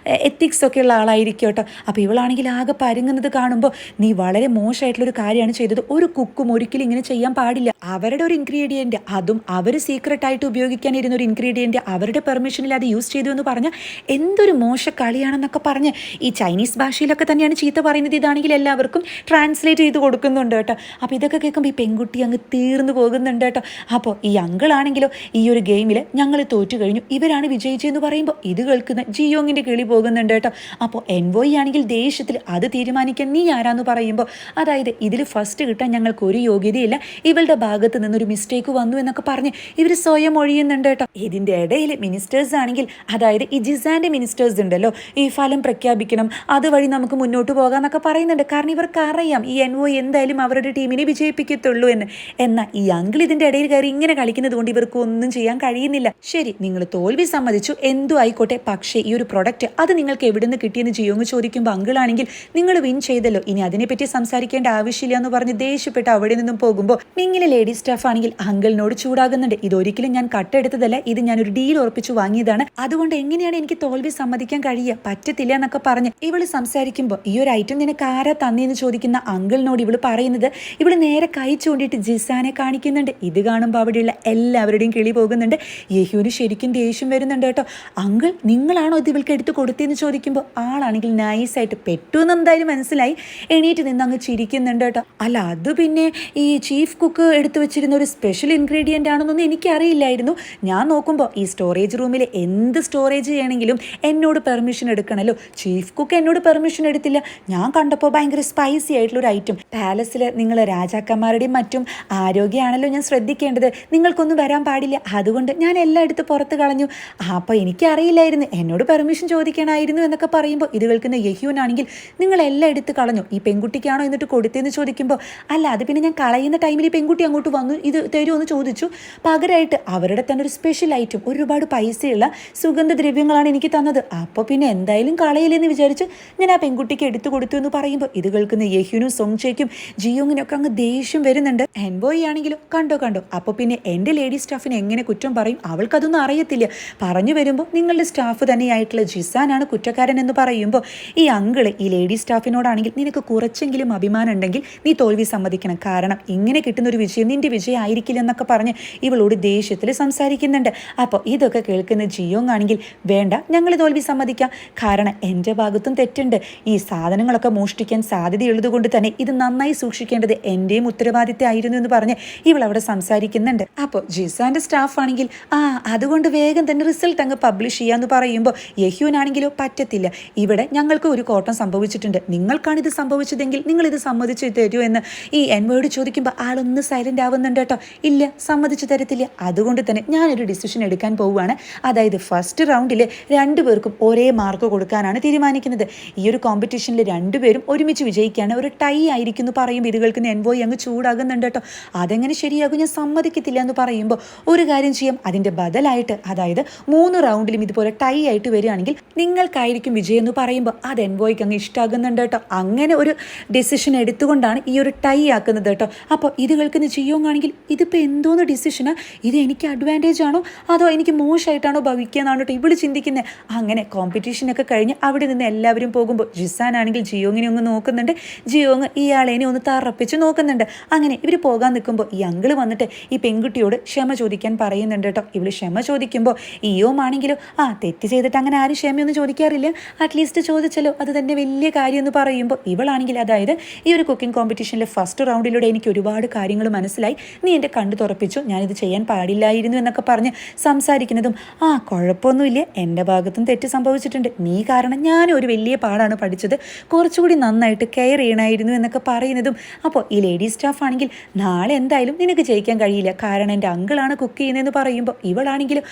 Speaker 1: എത്തിക്സ് ഒക്കെ ഉള്ള ആളായിരിക്കും കേട്ടോ. അപ്പോൾ ഇവളാണെങ്കിൽ ആകെ പരുങ്ങുന്നത് കാണുമ്പോൾ നീ വളരെ മോശമായിട്ടുള്ളൊരു കാര്യമാണ് ചെയ്തത്, ഒരു കുക്കും ഒരിക്കലും ഇങ്ങനെ ചെയ്യാൻ പാടില്ല, അവരുടെ ഒരു ഇൻഗ്രീഡിയൻറ്റ് അതും അവർ സീക്രട്ടായിട്ട് ഉപയോഗിക്കാനിരുന്ന ഒരു ഇൻഗ്രീഡിയൻറ്റ് അവരുടെ പെർമിഷനിൽ അത് യൂസ് ചെയ്തു എന്ന് പറഞ്ഞാൽ എന്തൊരു മോശ കളിയാണെന്നൊക്കെ പറഞ്ഞ് ഈ ചൈനീസ് ഭാഷയിലൊക്കെ തന്നെയാണ് ചീത്ത പറയുന്നത്. ഇതാണെങ്കിൽ എല്ലാവർക്കും ട്രാൻസ്ലേറ്റ് ചെയ്ത് കൊടുക്കുന്നുണ്ട് കേട്ടോ. അപ്പോൾ ഇതൊക്കെ കേൾക്കുമ്പോൾ ഈ പെൺകുട്ടി അങ്ങ് തീർന്നു പോകുന്നുണ്ട് കേട്ടോ. അപ്പോൾ ഈ അങ്കിളാണെങ്കിലോ ഈ ഒരു ഗെയിമിൽ ഞങ്ങൾ തോറ്റു കഴിഞ്ഞു, ഇവരാണ് വിജയിച്ചതെന്ന് പറയുമ്പോൾ ഇത് കേൾക്കുന്ന ജിയോങ്ങിൻ്റെ കിളി പോകുന്നുണ്ട് കേട്ടോ. അപ്പോൾ എൻവോയി ആണെങ്കിൽ ദേഷ്യത്തിൽ അത് തീരുമാനിക്കാൻ നീ ആരാന്ന് പറയുമ്പോൾ അതായത് ഇതിൽ ഫസ്റ്റ് കിട്ടാൻ ഞങ്ങൾക്ക് ഒരു യോഗ്യതയില്ല, ഇവളുടെ ഭാഗത്ത് നിന്നൊരു മിസ്റ്റേക്ക് വന്നു എന്നൊക്കെ പറഞ്ഞ് ഇവർ സ്വയം ഒഴിയുന്നുണ്ട് കേട്ടോ. ഇതിൻ്റെ ഇടയിൽ മിനിസ്റ്റേഴ്സ് ആണെങ്കിൽ അതായത് ഈ ജിസാൻ്റെ മിനിസ്റ്റേഴ്സ് ഉണ്ടല്ലോ, ഈ ഫലം പ്രഖ്യാപിക്കണം, അതുവഴി നമുക്ക് മുന്നോട്ട് പോകാമെന്നൊക്കെ പറയുന്നുണ്ട്. കാരണം ഇവർക്ക് അറിയാം ഈ എൻവോയി എന്തായാലും അവരുടെ ടീമിനെ വിജയിപ്പിക്കത്തുള്ളൂ എന്ന്. എന്നാൽ ഈ അങ്കിൾ ഇതിൻ്റെ ഇടയിൽ കയറി ഇങ്ങനെ കളിക്കുന്നത് കൊണ്ട് ഇവർക്ക് ഒന്നും ചെയ്യാൻ കഴിയുന്നില്ല. ശരി, നിങ്ങൾ തോൽവി സമ്മതിച്ചു, എന്തു ആയിക്കോട്ടെ, പക്ഷേ ഈ ഒരു പ്രൊഡക്റ്റ് അത് നിങ്ങൾക്ക് എവിടെ നിന്ന് കിട്ടിയെന്ന് ജിയോങ് ചോദിക്കുമ്പോൾ അങ്കിളാണെങ്കിൽ നിങ്ങൾ വിൻ ചെയ്തല്ലോ, ഇനി അതിനെപ്പറ്റി സംസാരിക്കേണ്ട ആവശ്യമില്ല എന്ന് പറഞ്ഞ് ദേഷ്യപ്പെട്ട് അവിടെ നിന്നും പോകുമ്പോൾ മിങ്ങിലെ ലേഡി സ്റ്റാഫ് ആണെങ്കിൽ അങ്കിളിനോട് ചൂടാകുന്നുണ്ട്. ഇതൊരിക്കലും ഞാൻ കട്ടെടുത്തതല്ല, ഇത് ഞാനൊരു ഡീൽ ഉറപ്പിച്ചു വാങ്ങിയതാണ്, അതുകൊണ്ട് എങ്ങനെയാണ് എനിക്ക് തോൽവി സമ്മതിക്കാൻ കഴിയുക, പറ്റത്തില്ല എന്നൊക്കെ പറഞ്ഞ് ഇവള് സംസാരിക്കുമ്പോൾ ഈ ഒരു ഐറ്റം നിനക്ക് ആരാ തന്നെയെന്ന് ചോദിക്കുന്ന അങ്കിളിനോട് ഇവള് പറയുന്നത് ഇവള് നേരെ കൈ ചൂണ്ടിയിട്ട് ജിസാനെ കാണിക്കുന്നുണ്ട്. ഇത് കാണുമ്പോൾ അവിടെയുള്ള എല്ലാവരുടെയും കിളി പോകുന്നുണ്ട്. യഹ്യൂന് ശരിക്കും ദേഷ്യം വരുന്നുണ്ട് കേട്ടോ. അങ്കിൾ നിങ്ങളാണോ ഇത് ഇവൾക്ക് എടുത്ത് കൊടുത്തതെന്ന് ചോദിക്കുമ്പോൾ ആളാണെങ്കിൽ നൈസായിട്ട് പെട്ടു എന്ന് എന്തായാലും മനസ്സിലായി, എണീറ്റ് നിന്ന് അങ്ങ് ചിരിക്കുന്നുണ്ട് കേട്ടോ. അല്ല അത് പിന്നെ ഈ ചീഫ് കുക്ക് എടുത്തു വെച്ചിരുന്ന ഒരു സ്പെഷ്യൽ ഇൻഗ്രീഡിയൻ്റ് ആണെന്നൊന്നും എനിക്കറിയില്ലായിരുന്നു, ഞാൻ നോക്കുമ്പോൾ ഈ സ്റ്റോറേജ് റൂമിൽ എന്ത് സ്റ്റോറേജ് ചെയ്യണമെങ്കിലും എന്നോട് പെർമിഷൻ എടുക്കണമല്ലോ, ചീഫ് കുക്ക് എന്നോട് പെർമിഷൻ എടുത്തില്ല, ഞാൻ കണ്ടപ്പോൾ ഭയങ്കര സ്പൈസി ആയിട്ടുള്ളൊരു ഐറ്റം, പാലസിൽ നിങ്ങൾ രാജാക്കന്മാരുടെയും മറ്റും ആരോഗ്യമാണല്ലോ ഞാൻ ശ്രദ്ധിക്കേണ്ടത്, നിങ്ങൾക്കൊന്നും വരാൻ പാടില്ല, അതുകൊണ്ട് ഞാൻ എല്ലാം എടുത്ത് പുറത്ത് കളഞ്ഞു, അപ്പോൾ എനിക്കറിയില്ലായിരുന്നു, എന്നോട് പെർമിഷൻ ചോദിക്കണമായിരുന്നു എന്നൊക്കെ പറയുമ്പോൾ ഇത് കേൾക്കുന്ന യഹ്യൂനാണെങ്കിൽ നിങ്ങളെല്ലാം എടുത്ത് കളഞ്ഞു, ഈ പെൺകുട്ടിക്കാണോ എന്നിട്ട് കൊടുത്തതെന്ന് ചോദിക്കുമ്പോൾ അല്ല അത് പിന്നെ ഞാൻ കളയുന്ന ടൈമിൽ ഈ പെൺകുട്ടി അങ്ങോട്ട് വന്നു ഇത് തരുമെന്ന് ചോദിച്ചു, പകരമായിട്ട് അവരുടെ തന്നെ ഒരു സ്പെഷ്യൽ ഐറ്റം ഒരുപാട് പൈസയുള്ള സുഗന്ധദ്രവ്യങ്ങളാണ് എനിക്ക് തന്നത്, അപ്പോൾ പിന്നെ എന്തായാലും കളയില്ലെന്ന് വിചാരിച്ച് ഞാൻ ആ പെൺകുട്ടിക്ക് എടുത്തു കൊടുത്തു എന്ന് പറയുമ്പോൾ ഇത് കേൾക്കുന്ന യഹ്യൂനും സോങ്ചേക്കും പറയുമ്പോഴേക്കും ജിയോങ്ങിനൊക്കെ അങ്ങ് ദേഷ്യം വരുന്നുണ്ട്. എൻബോയ് ആണെങ്കിലും കണ്ടോ അപ്പോൾ പിന്നെ എൻ്റെ ലേഡി സ്റ്റാഫിനെ എങ്ങനെ കുറ്റം പറയും, അവൾക്കതൊന്നും അറിയത്തില്ല. പറഞ്ഞു വരുമ്പോൾ നിങ്ങളുടെ സ്റ്റാഫ് തന്നെയായിട്ടുള്ള ജിസാനാണ് കുറ്റക്കാരൻ എന്ന് പറയുമ്പോൾ ഈ അങ്കിള് ഈ ലേഡി സ്റ്റാഫിനോടാണെങ്കിൽ നിനക്ക് കുറച്ചെങ്കിലും അഭിമാനം ഉണ്ടെങ്കിൽ നീ തോൽവി സമ്മതിക്കണം, കാരണം ഇങ്ങനെ കിട്ടുന്നൊരു വിജയം നിന്റെ വിജയം ആയിരിക്കില്ല എന്നൊക്കെ പറഞ്ഞ് ഇവളോട് ദേഷ്യത്തിൽ സംസാരിക്കുന്നുണ്ട്. അപ്പോൾ ഇതൊക്കെ കേൾക്കുന്ന ജിയോങ് ആണെങ്കിൽ വേണ്ട, ഞങ്ങൾ തോൽവി സമ്മതിക്കാം, കാരണം എൻ്റെ ഭാഗത്തും തെറ്റുണ്ട്. ഈ സാധനങ്ങളൊക്കെ മോഷ്ടിക്കാൻ സാധ്യതയുള്ളത് കൊണ്ട് തന്നെ ഇത് നന്നായി സൂക്ഷിക്കേണ്ടത് എൻ്റെയും ഉത്തരവാദിത്തമായിരുന്നു എന്ന് പറഞ്ഞ് ഇവൾ അവിടെ സംസാരിക്കുന്നുണ്ട്. അപ്പോൾ ജിസാന്റെ സ്റ്റാഫ് ആണെങ്കിൽ അതുകൊണ്ട് വേഗം തന്നെ റിസൾട്ട് അങ്ങ് പബ്ലിഷ് ചെയ്യാന്ന് പറയുമ്പോൾ യഹ്യൂനാണെങ്കിലോ പറ്റത്തില്ല, ഇവിടെ ഞങ്ങൾക്ക് ഒരു കോട്ടം സംഭവിച്ചിട്ടുണ്ട്, നിങ്ങൾക്കാണ് ഇത് സംഭവിച്ചതെങ്കിൽ നിങ്ങൾ ഇത് സമ്മതിച്ചു തരൂ എന്ന് ഈ എൻവോയോട് ചോദിക്കുമ്പോൾ ആളൊന്ന് സൈലന്റ് ആവുന്നുണ്ട് കേട്ടോ. ഇല്ല, സമ്മതിച്ചു തരത്തില്ല, അതുകൊണ്ട് തന്നെ ഞാനൊരു ഡിസിഷൻ എടുക്കാൻ പോവുകയാണ്. അതായത് ഫസ്റ്റ് റൗണ്ടിൽ രണ്ടുപേർക്കും ഒരേ മാർക്ക് കൊടുക്കാനാണ് തീരുമാനിക്കുന്നത്. ഈ ഒരു കോമ്പറ്റീഷനിൽ രണ്ടുപേരും ഒരുമിച്ച് വിജയിക്കുകയാണ്, ഒരു ടൈ ആയിരിക്കും എന്ന് പറയുമ്പോൾ ഇത് കേൾക്കുന്ന എൻവോയ് അങ്ങ് ചൂടാകുന്നുണ്ട് കേട്ടോ. അതെങ്ങനെ ശരിയാകും, ഞാൻ സമ്മതിക്കത്തില്ല എന്ന് പറയുമ്പോൾ ഒരു കാര്യം ചെയ്യാം, അതിൻ്റെ ബദലായിട്ട് അതായത് 3 റൗണ്ടിലും ഇതുപോലെ ടൈ ആയിട്ട് വരികയാണെങ്കിൽ നിങ്ങൾക്കായിരിക്കും വിജയം എന്ന് പറയുമ്പോൾ അത് എൻവോയ്ക്ക് അങ്ങ് ഇഷ്ടമാകുന്നുണ്ട് കേട്ടോ. അങ്ങനെ ഒരു ഡെസിഷൻ എടുത്തുകൊണ്ടാണ് ഈ ഒരു ടൈ ആക്കുന്നത് കേട്ടോ. അപ്പോൾ ഇത് കേൾക്കുന്ന ജിയോങ് ആണെങ്കിൽ ഇതിപ്പോൾ എന്തോന്ന് ഡിസിഷനാണ്, ഇത് എനിക്ക് അഡ്വാൻറ്റേജ് ആണോ അതോ എനിക്ക് മോശമായിട്ടാണോ ഭവിക്കുകയെന്നാണ് കേട്ടോ ഇവള് ചിന്തിക്കുന്നത്. അങ്ങനെ കോമ്പറ്റീഷനൊക്കെ കഴിഞ്ഞ് അവിടെ നിന്ന് എല്ലാവരും പോകുമ്പോൾ ജിസാൻ ആണെങ്കിൽ ജിയോങ്ങിനെ ഒന്ന് നോക്കുന്നുണ്ട്, ജിയോങ് ഇയാളെ ഒന്ന് തറപ്പിച്ച് നോക്കുന്നുണ്ട്. അങ്ങനെ ഇവർ പോകാൻ നിൽക്കുമ്പോൾ ഈ അങ്കിള് വന്നിട്ട് ഈ പെൺകുട്ടിയോട് ക്ഷമ ചോദിക്കാൻ പറയുന്നുണ്ട് കേട്ടോ. ഇവള് ക്ഷമ ചോദിക്കുമ്പോൾ ഇയോമാണെങ്കിലും തെറ്റ് ചെയ്തിട്ട് അങ്ങനെ ആരും ക്ഷമയൊന്നും ചോദിക്കാറില്ല, അറ്റ്ലീസ്റ്റ് ചോദിച്ചല്ലോ അത് തന്നെ വലിയ കാര്യം എന്ന് പറയുമ്പോൾ ഇവളാണെങ്കിൽ അതായത് ഈ ഒരു കുക്കിംഗ് കോമ്പറ്റീഷനിലെ ഫസ്റ്റ് റൗണ്ടിലൂടെ എനിക്ക് ഒരുപാട് കാര്യങ്ങൾ മനസ്സിലായി, നീ എൻ്റെ കണ്ടു തുറപ്പിച്ചു, ഞാനിത് ചെയ്യാൻ പാടില്ലായിരുന്നു എന്നൊക്കെ പറഞ്ഞ് സംസാരിക്കുന്നതും കുഴപ്പമൊന്നുമില്ല, എൻ്റെ ഭാഗത്തും തെറ്റ് സംഭവിച്ചിട്ടുണ്ട്, നീ കാരണം ഞാനും ഒരു വലിയ പാടാണ് പഠിച്ചത്, കുറച്ചുകൂടി നന്നായിട്ട് കെയർ ചെയ്യണമായിരുന്നു എന്നൊക്കെ പറയുന്നതും. അപ്പോൾ ഈ ലേഡി സ്റ്റാഫ് ആണെങ്കിൽ നാളെ എന്തായാലും നിനക്ക് ജയിക്കാൻ കഴിയില്ല, കാരണം എൻ്റെ അങ്കിളാണ് കുക്ക് ചെയ്യുന്നതെന്ന് പറയുമ്പോൾ ഇവളാണെങ്കിലും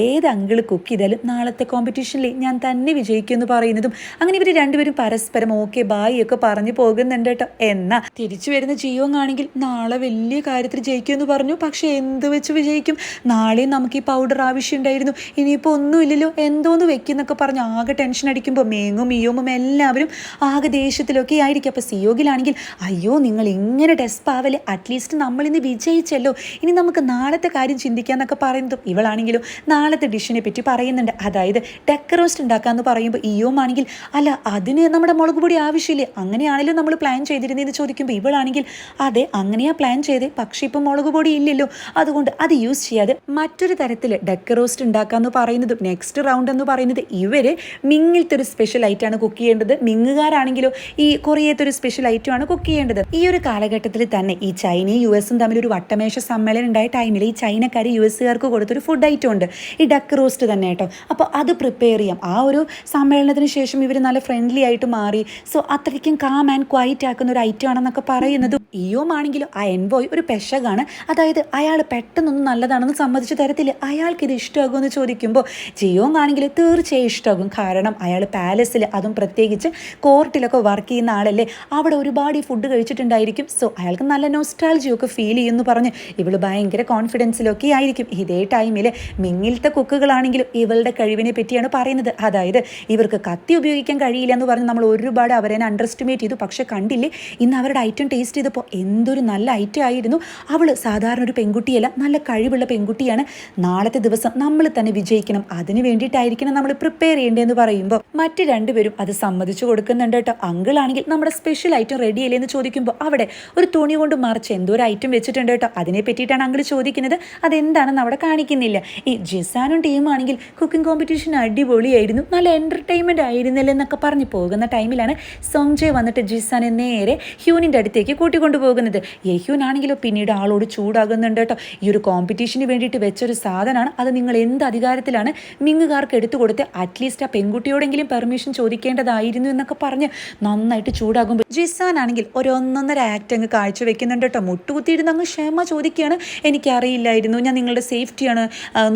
Speaker 1: ഏത് അങ്കിൾ കുക്ക് ചെയ്താലും നാളത്തെ കോമ്പറ്റീഷനിൽ ഞാൻ തന്നെ വിജയിക്കുമെന്ന് പറയുന്നതും. അങ്ങനെ ഇവർ രണ്ടുപേരും പരസ്പരം ഓക്കെ ബായ് ഒക്കെ പറഞ്ഞു പോകുന്നുണ്ട് കേട്ടോ. എന്നാൽ തിരിച്ചു വരുന്ന ജിയോങ് ആണെങ്കിൽ നാളെ വലിയ കാര്യത്തിൽ ജയിക്കുമെന്ന് പറഞ്ഞു, പക്ഷെ എന്ത് വെച്ച് വിജയിക്കും, നാളെയും നമുക്ക് ഈ പൗഡർ ആവശ്യമുണ്ടായിരുന്നു, ഇനിയിപ്പോൾ ഒന്നുമില്ലല്ലോ, എന്തോന്ന് വെക്കുന്നൊക്കെ പറഞ്ഞ് ആകെ ടെൻഷൻ അടിക്കുമ്പോൾ മേങ്ങും ഇയോമും എല്ലാവരും ആകെ ദേഷ്യത്തിലൊക്കെ ആയിരിക്കും. അപ്പോൾ സിയോഗിലാണെങ്കിൽ അയ്യോ നിങ്ങൾ ഇങ്ങനെ ഡെസ്പാവല്ലേ, അറ്റ്ലീസ്റ്റ് നമ്മളിന്ന് വിജയിച്ചല്ലോ, ഇനി നമുക്ക് നാളത്തെ കാര്യം ചിന്തിക്കാന്നൊക്കെ പറയുന്നതും ഇവളാണെങ്കിലും നാളത്തെ ഡിഷിനെ പറ്റി പറയുന്നുണ്ട്. അതായത് ഡക്ക് റോസ്റ്റ് ഉണ്ടാക്കാമെന്ന് പറയുമ്പോൾ ഇയോമാണെങ്കിൽ അല്ല അതിന് നമ്മുടെ മുളക് പൊടി ആവശ്യമില്ലേ, അങ്ങനെയാണല്ലോ നമ്മൾ പ്ലാൻ ചെയ്തിരുന്നതെന്ന് ചോദിക്കുമ്പോൾ ഇവളാണെങ്കിൽ അതെ അങ്ങനെയാ പ്ലാൻ ചെയ്തേ, പക്ഷേ ഇപ്പം മുളക് പൊടി ഇല്ലല്ലോ, അതുകൊണ്ട് അത് യൂസ് ചെയ്യാതെ മറ്റൊരു തരത്തിൽ ഡക്ക് റോസ്റ്റ് ഉണ്ടാക്കാമെന്ന് പറയുന്നതും. നെക്സ്റ്റ് റൗണ്ട് എന്ന് പറയുന്നത് ഇവർ മിങ്ങിലത്തെ ഒരു സ്പെഷ്യൽ ഐറ്റമാണ് കുക്ക് ചെയ്യേണ്ടത്, മിങ്ങുകാരാണെങ്കിലോ ഈ കൊറിയത്തെ ഒരു സ്പെഷ്യൽ ഐറ്റമാണ് കുക്ക് ചെയ്യേണ്ടത്. ഈ ഒരു കാലഘട്ടത്തിൽ തന്നെ ഈ ചൈനയും US-ഉം തമ്മിൽ ഒരു വട്ടമേശ സമ്മേളനം ഉണ്ടായ ടൈമിൽ ഈ ചൈനക്കാർ US-കാർക്ക് കൊടുത്തൊരു ഫുഡ് ഐറ്റം ഉണ്ട്, ഈ ഡക്ക് റോസ്റ്റ് തന്നെ കേട്ടോ. അപ്പോൾ അത് പ്രിപ്പയർ ചെയ്യാം. ആ ഒരു സമ്മേളനത്തിന് ശേഷം ഇവർ നല്ല ഫ്രണ്ട്ലി ആയിട്ട് മാറി, സോ അത്രയ്ക്കും കാം ആൻഡ് ക്വൈറ്റ് ആക്കുന്ന ഒരു ഐറ്റം ആണെന്നൊക്കെ പറയുന്നതും. ഇയോമാണെങ്കിലും ആ എൻവോയ് ഒരു പെശകാണ്, അതായത് അയാൾ പെട്ടെന്നൊന്നും നല്ലതാണെന്ന് സമ്മതിച്ച് തരത്തില്ല, അയാൾക്ക് ഇത് ഇഷ്ടമാകുമെന്ന് ചോദിക്കുമ്പോൾ ജിയോങ് ആണെങ്കിൽ തീർച്ചയായും ഇഷ്ടമാകും, കാരണം അയാൾ പാലസിൽ അതും പ്രത്യേകിച്ച് കോർട്ടിലൊക്കെ വർക്ക് ചെയ്യുന്ന ആളല്ലേ, അവിടെ ഒരുപാട് ഈ ഫുഡ് കഴിച്ചിട്ടുണ്ടായിരിക്കും, സോ അയാൾക്ക് നല്ല നൊസ്റ്റാൾജിയൊക്കെ ഫീൽ ചെയ്യുമെന്ന് പറഞ്ഞ് ഇവള് ഭയങ്കര കോൺഫിഡൻസിലൊക്കെ ആയിരിക്കും. ഇതേ ടൈമിൽ മിങ്ങിലത്തെ കുക്കുകളാണെങ്കിലും ഇവളുടെ കഴിവിനെ പറ്റിയാണ് പറയുന്നത്, അതായത് ഇവർക്ക് കത്തി ഉപയോഗിക്കാൻ കഴിയില്ല എന്ന് പറഞ്ഞ് നമ്മൾ ഒരുപാട് അവരെ അണ്ടർ എസ്റ്റിമേറ്റ് ചെയ്തു, പക്ഷെ കണ്ടില്ലേ ഇന്ന് അവരുടെ ഐറ്റം ടേസ്റ്റ് ചെയ്തപ്പോൾ എന്തൊരു നല്ല ഐറ്റം ആയിരുന്നു, അവൾ സാധാരണ ഒരു പെൺകുട്ടിയല്ല, നല്ല കഴിവുള്ള പെൺകുട്ടിയാണ്, നാളത്തെ ദിവസം നമ്മൾ തന്നെ വിജയിക്കണം, അതിന് വേണ്ടിയിട്ടായിരിക്കണം നമ്മൾ പ്രിപ്പയർ ചെയ്യേണ്ടതെന്ന് പറയുമ്പോൾ മറ്റ് രണ്ടുപേരും അത് സമ്മതിച്ചു കൊടുക്കുന്നുണ്ട് കേട്ടോ. അങ്കിളാണെങ്കിൽ നമ്മുടെ സ്പെഷ്യൽ ഐറ്റം റെഡി അല്ലേ എന്ന് ചോദിക്കുമ്പോൾ അവിടെ ഒരു തുണി കൊണ്ട് മറിച്ച് എന്തോ ഒരു ഐറ്റം വെച്ചിട്ടുണ്ട് കേട്ടോ, അതിനെ പറ്റിയിട്ടാണ് അങ്കിൾ ചോദിക്കുന്നത്, അതെന്താണെന്ന് അവിടെ കാണിക്കുന്നില്ല. ഈ ജിസാനും ടീമാണെങ്കിൽ കുക്കിംഗ് കോമ്പറ്റീഷൻ അടിപൊളിയായിരുന്നു, നല്ല എൻ്റർടൈൻമെൻറ്റ് ആയിരുന്നല്ലോ എന്നൊക്കെ പറഞ്ഞ് പോകുന്ന ടൈമിലാണ് സോങ്ജെ വന്നിട്ട് ജിസാനെ നേരെ ഹ്യൂനിൻ്റെ അടുത്തേക്ക് കൂട്ടിക്കൊണ്ടു പോകുന്നത്. യഹ്യൂൻ ആണെങ്കിലോ പിന്നീട് ആളോട് ചൂടാകുന്നുണ്ട് കേട്ടോ, ഈ ഒരു കോമ്പറ്റീഷന് വേണ്ടിയിട്ട് വെച്ചൊരു സാധനമാണ്, അത് നിങ്ങൾ എന്ത് അധികാരത്തിലാണ് മിങ്ങുകാർക്ക് എടുത്തു കൊടുത്ത് അറ്റ്ലീസ്റ്റ് ആ പെൺകുട്ടിയോടെങ്കിലും പെർമിഷൻ ചോദിക്കേണ്ടതായിരുന്നു എന്നൊക്കെ പറഞ്ഞ് നന്നായിട്ട് ചൂടാകുമ്പോൾ ജിസാൻ ആണെങ്കിൽ ഒരു ഒന്നൊന്നര ആക്ട് അങ്ങ് കാഴ്ചവെക്കുന്നുണ്ട് കേട്ടോ. മുട്ടുകുത്തിയിരുന്ന് അങ്ങ് ക്ഷമ ചോദിക്കുകയാണ്, എനിക്കറിയില്ലായിരുന്നു, ഞാൻ നിങ്ങളുടെ സേഫ്റ്റിയാണ്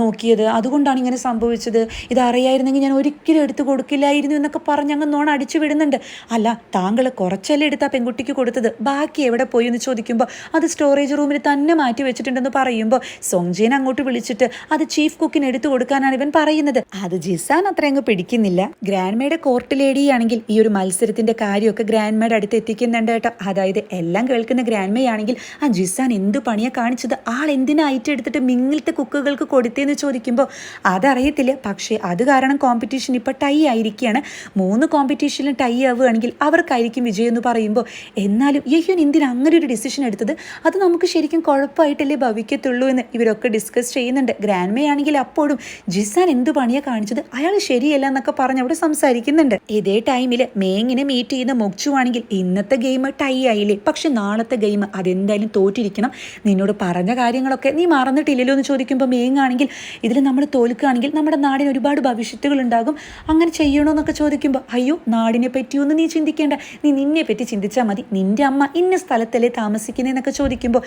Speaker 1: നോക്കിയത്, അതുകൊണ്ടാണ് ഇങ്ങനെ സംഭവിച്ചത്, ഇതറിയായിരുന്നെങ്കിൽ ഞാൻ ഒരിക്കലും എടുത്തു കൊടുക്കില്ലായിരുന്നു എന്നൊക്കെ പറഞ്ഞ് അങ്ങ് നോൺ അടിച്ചു വിടുന്നുണ്ട്. അല്ല താങ്കൾ കുറച്ചല്ലേ എടുത്ത് ആ പെൺകുട്ടിക്ക് കൊടുത്തത്, ബാക്കി എവിടെ പോയി എന്ന് ചോദിക്കുമ്പോൾ അത് സ്റ്റോറേജ് റൂമിൽ തന്നെ മാറ്റി വെച്ചിട്ടുണ്ടെന്ന് പറയുമ്പോൾ സോങ്ജേനെ അങ്ങോട്ട് വിളിച്ചിട്ട് അത് ചീഫ് കുക്കിന് എടുത്തു കൊടുക്കാനാണ് ഇവൻ പറയുന്നത്. അത് ജിസാൻ അത്ര അങ്ങ് പിടിക്കുന്നില്ല. ഗ്രാൻഡ്മയുടെ കോർട്ട് ലേഡിയാണെങ്കിൽ ഈ ഒരു മത്സരത്തിന്റെ കാര്യമൊക്കെ ഗ്രാൻഡ്മയുടെ അടുത്ത് എത്തിക്കുന്നുണ്ട് കേട്ടോ. അതായത് എല്ലാം കേൾക്കുന്ന ഗ്രാൻഡ്മയാണെങ്കിൽ ആ ജിസാൻ എന്ത് പണിയാണ് കാണിച്ചത്, ആൾ എന്തിനാ ഐറ്റം എടുത്തിട്ട് മിങ്ങിലത്തെ കുക്കുകൾക്ക് കൊടുത്തേന്ന് ചോദിക്കുമ്പോൾ അതറിയത്തില്ല. പക്ഷേ അത് കാരണം കോമ്പറ്റീഷൻ ഇപ്പോൾ ടൈ ആയിരിക്കുകയാണ്. 3 കോമ്പറ്റീഷനിലും ടൈ ആവുകയാണെങ്കിൽ അവർക്കായിരിക്കും വിജയം എന്ന് പറയുമ്പോൾ എന്നാലും യഹ്യൂൻ എന്തിനാ അങ്ങനെ ഒരു ഡിസിഷൻ എടുത്തത്, അത് നമുക്ക് ശരിക്കും കുഴപ്പമായിട്ടല്ലേ ഭവിക്കത്തുള്ളൂ എന്ന് ഇവരൊക്കെ ഡിസ്കസ് ചെയ്യുന്നുണ്ട്. ഗ്രാൻഡ്മയാണെങ്കിൽ അപ്പോഴും ജിസാൻ എന്ത് പണിയാണ് കാണിച്ചത്, അയാൾ ശരിയല്ല എന്നൊക്കെ പറഞ്ഞ് അവിടെ സംസാരിക്കുന്നുണ്ട്. ഇതേ ടൈമിൽ മേങ്ങിനെ മീറ്റ് ചെയ്യുന്ന മൊക്ചു ആണെങ്കിൽ ഇന്നത്തെ ഗെയിം ടൈ ആയില്ലേ, പക്ഷെ നാളത്തെ ഗെയിം അതെന്തായാലും തോറ്റിരിക്കണം, നിന്നോട് പറഞ്ഞ കാര്യങ്ങളൊക്കെ നീ മറന്നിട്ടില്ലല്ലോ എന്ന് ചോദിക്കുമ്പോൾ മേങ്ങാണെങ്കിൽ ഇതിൽ നമ്മൾ തോൽക്കുകയാണെങ്കിൽ നമ്മുടെ നാടിന് ഒരുപാട് ഭവിഷ്യത്തുകൾ ഉണ്ടാകും, അങ്ങനെ ചെയ്യണമെന്നൊക്കെ ചോദിക്കുമ്പോൾ അയ്യോ നാടിനെ പറ്റിയൊന്നും നീ ചിന്തിക്കേണ്ട, നീ നിന്നെ പറ്റി ചിന്തിച്ചാൽ മതി, നിന്റെ അമ്മ ഇന്ന സ്ഥലത്തല്ലേ താമസിക്കുന്നതെന്നൊക്കെ ചോദിക്കുമ്പോൾ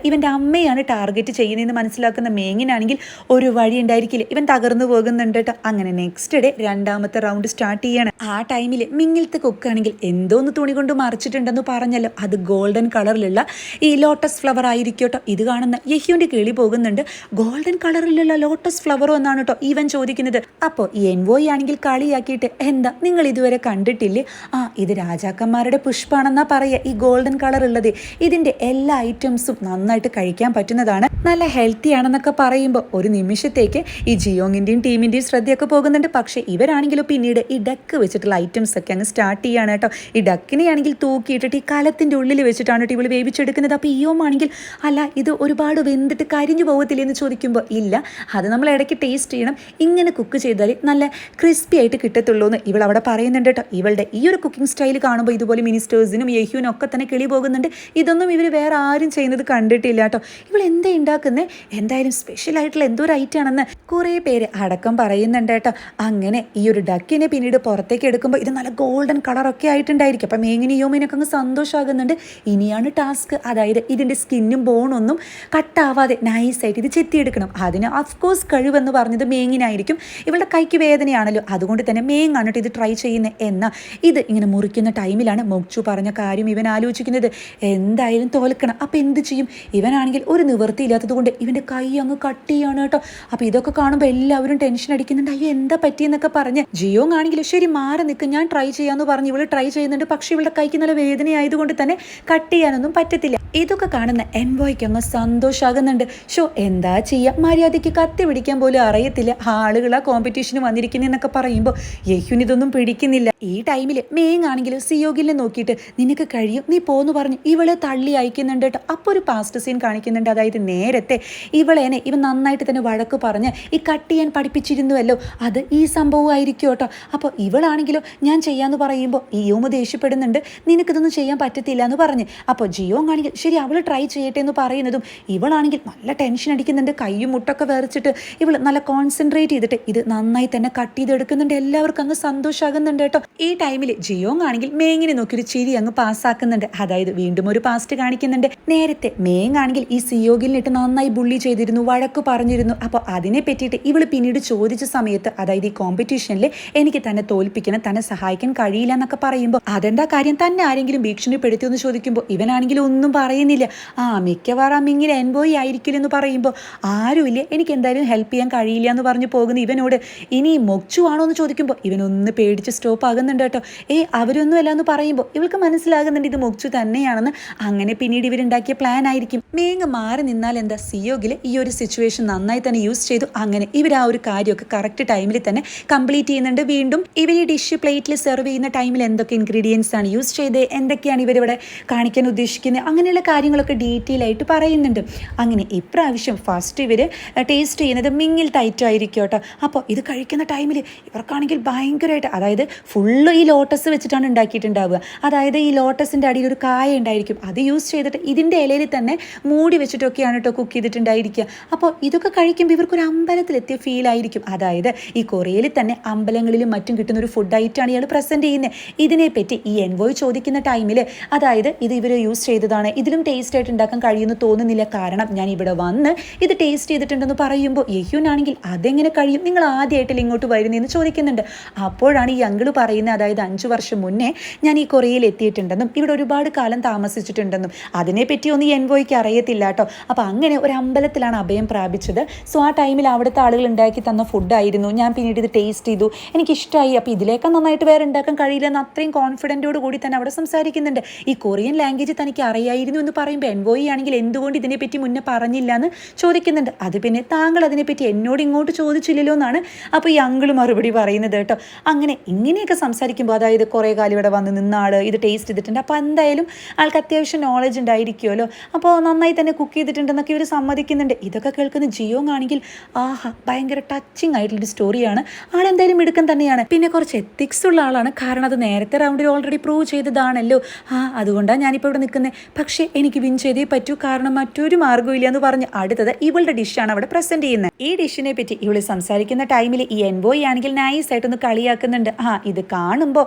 Speaker 1: ഇവൻ്റെ അമ്മയാണ് ടാർഗറ്റ് ചെയ്യുന്നതെന്ന് മനസ്സിലാക്കുന്ന മേങ്ങിനാണെങ്കിൽ ഒരു വഴി ഉണ്ടായിരിക്കില്ല, ഇവൻ തകർന്നു പോകുന്നുണ്ട് കേട്ടോ. അങ്ങനെ നെക്സ്റ്റ് ഡേ 2ാമത്തെ റൗണ്ട് സ്റ്റാർട്ട് ചെയ്യാണ്. ആ ടൈമിൽ മിങ്ങിലത്തെ കുക്കാണെങ്കിൽ എന്തോന്ന് തുണി കൊണ്ട് മറിച്ചിട്ടുണ്ടെന്ന് പറഞ്ഞല്ലോ, അത് ഗോൾഡൻ കളറിലുള്ള ഈ ലോട്ടസ് ഫ്ലവർ ആയിരിക്കും കേട്ടോ. ഇത് കാണുന്ന യഹ്യൂൻ്റെ കിളി പോകുന്നുണ്ട്, ഗോൾഡൻ കളറിലുള്ള ലോട്ടസ് ഫ്ലവറോ എന്നാണ് കേട്ടോ ഇവൻ ചോദിക്കുന്നത്. അപ്പോൾ ഈ എൻവോയ് ആണെങ്കിൽ കളിയാക്കിയിട്ട് എന്താ നിങ്ങൾ ഇതുവരെ കണ്ടിട്ടില്ലേ, ഇത് രാജാക്കന്മാരുടെ പുഷ്പാണെന്നാ പറയുക, ഈ ഗോൾഡൻ കളർ ഉള്ളത് ഇതിൻ്റെ എല്ലാ ഐറ്റംസും നന്നായിട്ട് കഴിക്കാൻ പറ്റുന്നതാണ്, നല്ല ഹെൽത്തി ആണെന്നൊക്കെ പറയുമ്പോൾ ഒരു നിമിഷത്തേക്ക് ഈ ജിയോങ്ങിൻ്റെയും ടീമിൻ്റെയും ശ്രദ്ധയൊക്കെ പോകുന്നുണ്ട്. പക്ഷേ ഇവരാണെങ്കിലും പിന്നീട് ഈ ഡക്ക് വെച്ചിട്ടുള്ള ഐറ്റംസ് ഒക്കെ അങ്ങ് സ്റ്റാർട്ട് ചെയ്യാണ് കേട്ടോ. ഈ ഡക്കിനെ ആണെങ്കിൽ തൂക്കിയിട്ടിട്ട് ഈ കലത്തിൻ്റെ ഉള്ളിൽ വെച്ചിട്ടാണ് കേട്ടോ ഇവൾ വേവിച്ചെടുക്കുന്നത്. അപ്പോൾ ഇയോമാണെങ്കിൽ അല്ല ഇത് ഒരുപാട് വെന്തിട്ട് കരിഞ്ഞു പോകത്തില്ല എന്ന് ചോദിക്കുമ്പോൾ ഇല്ല, അത് നമ്മൾ ഇടയ്ക്ക് ടേസ്റ്റ് ചെയ്യണം, ഇങ്ങനെ കുക്ക് ചെയ്താൽ നല്ല ക്രിസ്പി ആയിട്ട് കിട്ടത്തുള്ളൂ എന്ന് ഇവൾ അവിടെ പറയുന്നുണ്ട് കേട്ടോ. ഇവളുടെ ഈ ഒരു കുക്കിംഗ് സ്റ്റൈൽ കാണുമ്പോൾ ഇതുപോലെ മിനിസ്റ്റേഴ്സിനും യഹ്യൂനും ഒക്കെ തന്നെ കിളി പോകുന്നുണ്ട്. ഇതൊന്നും ഇവർ വേറെ ആരും ചെയ്യുന്നത് കണ്ടിട്ടില്ല കേട്ടോ. ഇവൾ എന്താ ഉണ്ടാക്കുന്നത്, എന്തായാലും സ്പെഷ്യൽ ആയിട്ടുള്ള എന്തോ ഒരു ഐറ്റം ആണെന്ന് കുറേ പേര് അടക്കം പറയുന്നുണ്ട് കേട്ടോ. അങ്ങനെ ഈ ഒരു ഡക്കിനെ പിന്നീട് പുറത്തേക്ക് എടുക്കുമ്പോൾ ഇത് നല്ല ഗോൾഡൻ കളറൊക്കെ ആയിട്ടുണ്ടായിരിക്കും. അപ്പം മേങ്ങിനി യോമിനൊക്കെ അങ്ങ് സന്തോഷമാകുന്നുണ്ട്. ഇനിയാണ് ടാസ്ക്, അതായത് ഇതിൻ്റെ സ്കിന്നും ബോണൊന്നും കട്ടാവാതെ നൈസായിട്ട് ഇത് ചെത്തിയെടുക്കണം. അതിന് അഫ്കോഴ്സ് കഴിവെന്ന് പറഞ്ഞത് മേങ്ങിനായിരിക്കും. ഇവളുടെ കൈക്ക് വേദനയാണല്ലോ, അതുകൊണ്ട് തന്നെ മേങ്ങാണ് ഇത് ട്രൈ ചെയ്യുന്നത്. എന്നാൽ ഇത് ഇങ്ങനെ മുറിക്കുന്ന ടൈമിലാണ് മൊക്ചു പറഞ്ഞ കാര്യം ഇവൻ ആലോചിക്കുന്നത്, എന്തായാലും തോൽക്കണം. അപ്പോൾ എന്ത് ചെയ്യും, ഇവനാണെങ്കിൽ ഒരു നിവൃത്തിയില്ലാത്തത് കൊണ്ട് ഇവൻ്റെ കൈ അങ്ങ് കട്ട് ചെയ്യാണ് കേട്ടോ. അപ്പോൾ ഇതൊക്കെ കാണുമ്പോൾ എല്ലാവരും ടെൻഷൻ അടിക്കുന്നുണ്ട്, അയ്യോ എന്താ പറ്റിയെന്നൊക്കെ പറഞ്ഞ്. ജിയോങ് ആണെങ്കിൽ ശരി മാറി നിൽക്കും, ഞാൻ ട്രൈ ചെയ്യാമെന്ന് പറഞ്ഞ് ഇവൾ ട്രൈ ചെയ്യുന്നുണ്ട്. പക്ഷേ ഇവളുടെ കൈക്ക് നല്ല വേദനയായതുകൊണ്ട് തന്നെ കട്ട് ചെയ്യാനൊന്നും പറ്റത്തില്ല. ഇതൊക്കെ കാണുന്ന എൻവോയ്ക്ക് അങ്ങ് സന്തോഷമാകുന്നുണ്ട്. ഷോ എന്താ ചെയ്യുക, മര്യാദയ്ക്ക് കത്തി പിടിക്കാൻ പോലും അറിയത്തില്ല, ആളുകൾ ആ കോമ്പറ്റീഷന് വന്നിരിക്കുന്നതെന്നൊക്കെ പറയുമ്പോൾ യഹ്യൂൻ ഇതൊന്നും പിടിക്കുന്നില്ല. ഈ ടൈമിൽ മേങ്ങാണെങ്കിലും സിയോഗിലിനെ നോക്കിയിട്ട് നിനക്ക് കഴിയും നീ പോന്ന് പറഞ്ഞ് ഇവളെ തള്ളി അയക്കുന്നുണ്ട് കേട്ടോ. അപ്പോൾ ഒരു പാസ്റ്റ് സീൻ കാണിക്കുന്നുണ്ട്. അതായത് നേരത്തെ ഇവളേനെ ഇവൻ നന്നായിട്ട് തന്നെ വഴക്ക് പറഞ്ഞ് ഈ കട്ട് ചെയ്യാൻ പഠിപ്പിച്ചിരുന്നുവല്ലോ, അത് ഈ സംഭവമായിരിക്കും കേട്ടോ. അപ്പോൾ ഇവളാണെങ്കിലോ ഞാൻ ചെയ്യാമെന്ന് പറയുമ്പോൾ ഇയോമ ദേഷ്യപ്പെടുന്നുണ്ട്, നിനക്കിതൊന്നും ചെയ്യാൻ പറ്റത്തില്ല എന്ന് പറഞ്ഞ്. അപ്പോൾ ജിയോങ് ആണെങ്കിൽ ശരി അവൾ ട്രൈ ചെയ്യട്ടെ എന്ന് പറയുന്നതും ഇവളാണെങ്കിൽ നല്ല ടെൻഷൻ അടിക്കുന്നുണ്ട്, കയ്യും മുട്ടൊക്കെ വേർച്ചിട്ട് ഇവൾ നല്ല കോൺസെൻട്രേറ്റ് ചെയ്തിട്ട് ഇത് നന്നായി തന്നെ കട്ട് ചെയ്തെടുക്കുന്നുണ്ട്. എല്ലാവർക്കും അങ്ങ് സന്തോഷമാകുന്നുണ്ട് കേട്ടോ. ഈ ടൈമിൽ ജിയോങ് ആണെങ്കിൽ മേങ്ങിനെ നോക്കി ഒരു ചിരി അങ്ങ് പാസ്സാക്കുന്നുണ്ട്. അതായത് വീണ്ടും ഒരു പാസ്റ്റ് കാണിക്കുന്നുണ്ട്. നേരത്തെ മേങ് ആണെങ്കിൽ ഈ സിയോഗിലിനിട്ട് നന്നായി ബുള്ളി ചെയ്തിരുന്നു, വഴക്ക് പറഞ്ഞിരുന്നു. അപ്പോൾ അതിനെ പറ്റിയിട്ട് ഇവൾ പിന്നീട് ചോദിച്ച സമയത്ത് അതായത് ഈ കോമ്പറ്റീഷനിൽ എനിക്ക് തന്നെ തോൽപ്പിക്കണം, തന്നെ സഹായിക്കാൻ കഴിയില്ല എന്നൊക്കെ പറയുമ്പോൾ അതെന്താ കാര്യം, തന്നെ ആരെങ്കിലും ഭീഷണിപ്പെടുത്തിയോ എന്ന് ചോദിക്കുമ്പോൾ ഇവനാണെങ്കിലും ഒന്നും പറയുന്നില്ല. മിക്കവാറും മിങ്ങിൽ എൻബോയ് ആയിരിക്കില്ല എന്ന് പറയുമ്പോൾ ആരുമില്ല, എനിക്ക് എന്തായാലും ഹെൽപ്പ് ചെയ്യാൻ കഴിയില്ല എന്ന് പറഞ്ഞു പോകുന്ന ഇവനോട് ഇനി മൊക്ചു ആണോ എന്ന് ചോദിക്കുമ്പോൾ ഇവനൊന്ന് പേടിച്ച് സ്റ്റോപ്പ് ആകുന്നുണ്ട് കേട്ടോ. അവരൊന്നും അല്ല എന്ന് പറയുമ്പോൾ ഇവൾക്ക് മനസ്സിലാകുന്നുണ്ട് ഇത് മൊക്ചു തന്നെയാണെന്ന്. അങ്ങനെ പിന്നീട് ഇവരുണ്ടാക്കിയ പ്ലാൻ ആയിരിക്കും. മേങ്ങ് മാറി നിന്നാൽ എന്താ, സിയോഗിൽ ഈ ഒരു സിറ്റുവേഷൻ നന്നായി തന്നെ യൂസ് ചെയ്തു. അങ്ങനെ ഇവർ ആ ഒരു കാര്യമൊക്കെ കറക്റ്റ് ടൈമിൽ തന്നെ കംപ്ലീറ്റ് ചെയ്യുന്നുണ്ട്. വീണ്ടും ഇവർ ഈ ഡിഷ് പ്ലേറ്റിൽ സെർവ് ചെയ്യുന്ന ടൈമിൽ എന്തൊക്കെ ഇൻഗ്രീഡിയൻസ് ആണ് യൂസ് ചെയ്തത്, എന്തൊക്കെയാണ് ഇവരിവിടെ കാണിക്കാൻ ഉദ്ദേശിക്കുന്നത്, അങ്ങനെയുള്ള കാര്യങ്ങളൊക്കെ ഡീറ്റെയിൽ ആയിട്ട് പറയുന്നുണ്ട്. അങ്ങനെ ഇപ്രാവശ്യം ഫസ്റ്റ് ഇവർ ടേസ്റ്റ് ചെയ്യുന്നത് മിങ്ങിൽ ടൈറ്റ് ആയിരിക്കും കേട്ടോ. അപ്പോൾ ഇത് കഴിക്കുന്ന ടൈമിൽ ഇവർക്കാണെങ്കിൽ ഭയങ്കരമായിട്ട്, അതായത് ഫുള്ള് ഈ ലോട്ടസ് വെച്ചിട്ടാണ് ഉണ്ടാക്കിയിട്ടുണ്ടാവുക. അതായത് ഈ ലോട്ടസിൻ്റെ അടിയിൽ ഒരു കായ ഉണ്ടായിരിക്കും, അത് യൂസ് ചെയ്തിട്ട് ഇതിൻ്റെ ഇലയിൽ തന്നെ മൂടി വെച്ചിട്ടൊക്കെയാണ് കേട്ടോ കുക്ക് ചെയ്തിട്ടുണ്ടായിരിക്കുക. അപ്പോൾ ഇതൊക്കെ കഴിക്കുമ്പോൾ ഇവർക്കൊരു അമ്പലത്തിലെത്തിയ ഫീൽ ആയിരിക്കും. അതായത് ഈ കൊറിയയിൽ തന്നെ അമ്പലങ്ങളിലും മറ്റും കിട്ടുന്ന ഒരു ഫുഡ് ഐറ്റമാണ് ഇയാൾ പ്രസൻറ്റ് ചെയ്യുന്നത്. ഇതിനെപ്പറ്റി ഈ എൻവോയ് ചോദിക്കുന്ന ടൈമിൽ അതായത് ഇത് ഇവർ യൂസ് ചെയ്തതാണ്, ഇതിലും ടേസ്റ്റ് ആയിട്ട് ഉണ്ടാക്കാൻ കഴിയുമെന്ന് തോന്നുന്നില്ല, കാരണം ഞാൻ ഇവിടെ വന്ന് ഇത് ടേസ്റ്റ് ചെയ്തിട്ടുണ്ടെന്ന് പറയുമ്പോൾ യഹ്യൂൻ ആണെങ്കിൽ അതെങ്ങനെ കഴിയും, നിങ്ങൾ ആദ്യമായിട്ടില്ല ഇങ്ങോട്ട് വരുന്നതെന്ന് ചോദിക്കുന്നുണ്ട്. അപ്പോഴാണ് ഈ അങ്കിള് പറയുന്നത്, അതായത് 5 വർഷം മുന്നേ ഞാൻ ഈ കൊറിയയിൽ എത്തിയിട്ടുണ്ടെന്നും ഇവിടെ ഒരുപാട് കാലം താമസിച്ചിട്ടുണ്ടെന്നും അതിനെപ്പറ്റി ഒന്നും എൻവോയ്ക്ക് അറിയത്തില്ല കേട്ടോ. അപ്പോൾ അങ്ങനെ ഒരു അമ്പലത്തിലാണ് അഭയം പ്രാപിച്ചത്. സോ ആ ടൈമിൽ അവിടുത്തെ ആളുകൾ ഉണ്ടാക്കി തന്ന ഫുഡായിരുന്നു, ഞാൻ പിന്നീട് ഇത് ടേസ്റ്റ് ചെയ്തു, എനിക്കിഷ്ടമായി, അപ്പോൾ ഇതിലേക്കാൾ നന്നായിട്ട് വേറെ ഉണ്ടാക്കാൻ കഴിയില്ലെന്ന് അത്രയും കോൺഫിഡൻറ്റോട് കൂടി തന്നെ അവിടെ സംസാരിച്ചു. സംസാരിക്കുന്നുണ്ട്. ഈ കൊറിയൻ ലാംഗ്വേജ് തനിക്ക് അറിയായിരുന്നു എന്ന് പറയുമ്പോൾ എൻവോയി ആണെങ്കിൽ എന്തുകൊണ്ട് ഇതിനെപ്പറ്റി മുന്നേ പറഞ്ഞില്ല എന്ന് ചോദിക്കുന്നുണ്ട്. അത് പിന്നെ താങ്കൾ അതിനെപ്പറ്റി എന്നോട് ഇങ്ങോട്ട് ചോദിച്ചില്ലല്ലോ എന്നാണ് അപ്പോൾ ഈ അങ്കിൾ മറുപടി പറയുന്നത് കേട്ടോ. അങ്ങനെ ഇങ്ങനെയൊക്കെ സംസാരിക്കുമ്പോൾ അതായത് കുറേ കാലം ഇവിടെ വന്ന് നിന്ന ആൾ ഇത് ടേസ്റ്റ് ചെയ്തിട്ടുണ്ട്, അപ്പോൾ എന്തായാലും ആൾക്ക് അത്യാവശ്യം നോളജ് ഉണ്ടായിരിക്കുമല്ലോ, അപ്പോൾ നന്നായി തന്നെ കുക്ക് ചെയ്തിട്ടുണ്ടെന്നൊക്കെ ഇവർ സമ്മതിക്കുന്നുണ്ട്. ഇതൊക്കെ കേൾക്കുന്ന ജിയോങ് ആണെങ്കിൽ ആഹാ ഭയങ്കര ടച്ചിങ് ആയിട്ടുള്ളൊരു സ്റ്റോറിയാണ്, ആളെന്തായാലും മിടുക്കൻ തന്നെയാണ്, പിന്നെ കുറച്ച് എത്തിക്സ് ഉള്ള ആളാണ്, കാരണം അത് നേരത്തെ റൗണ്ടിൽ ഓൾറെഡി പ്രൂവ് ചെയ്തതാണല്ലോ, അതുകൊണ്ടാണ് ഞാനിപ്പോൾ ഇവിടെ നിൽക്കുന്നത്, പക്ഷേ എനിക്ക് വിൻ ചെയ്തേ പറ്റൂ, കാരണം മറ്റൊരു മാർഗ്ഗവും ഇല്ല എന്ന് പറഞ്ഞ് അടുത്തത് ഇവളുടെ ഡിഷാണ് അവിടെ പ്രസന്റ് ചെയ്യുന്നത്. ഈ ഡിഷിനെ പറ്റി ഇവള് സംസാരിക്കുന്ന ടൈമിൽ ഈ എൻവോയ് ആണെങ്കിൽ നൈസായിട്ടൊന്ന് കളിയാക്കുന്നുണ്ട്. ഇത് കാണുമ്പോൾ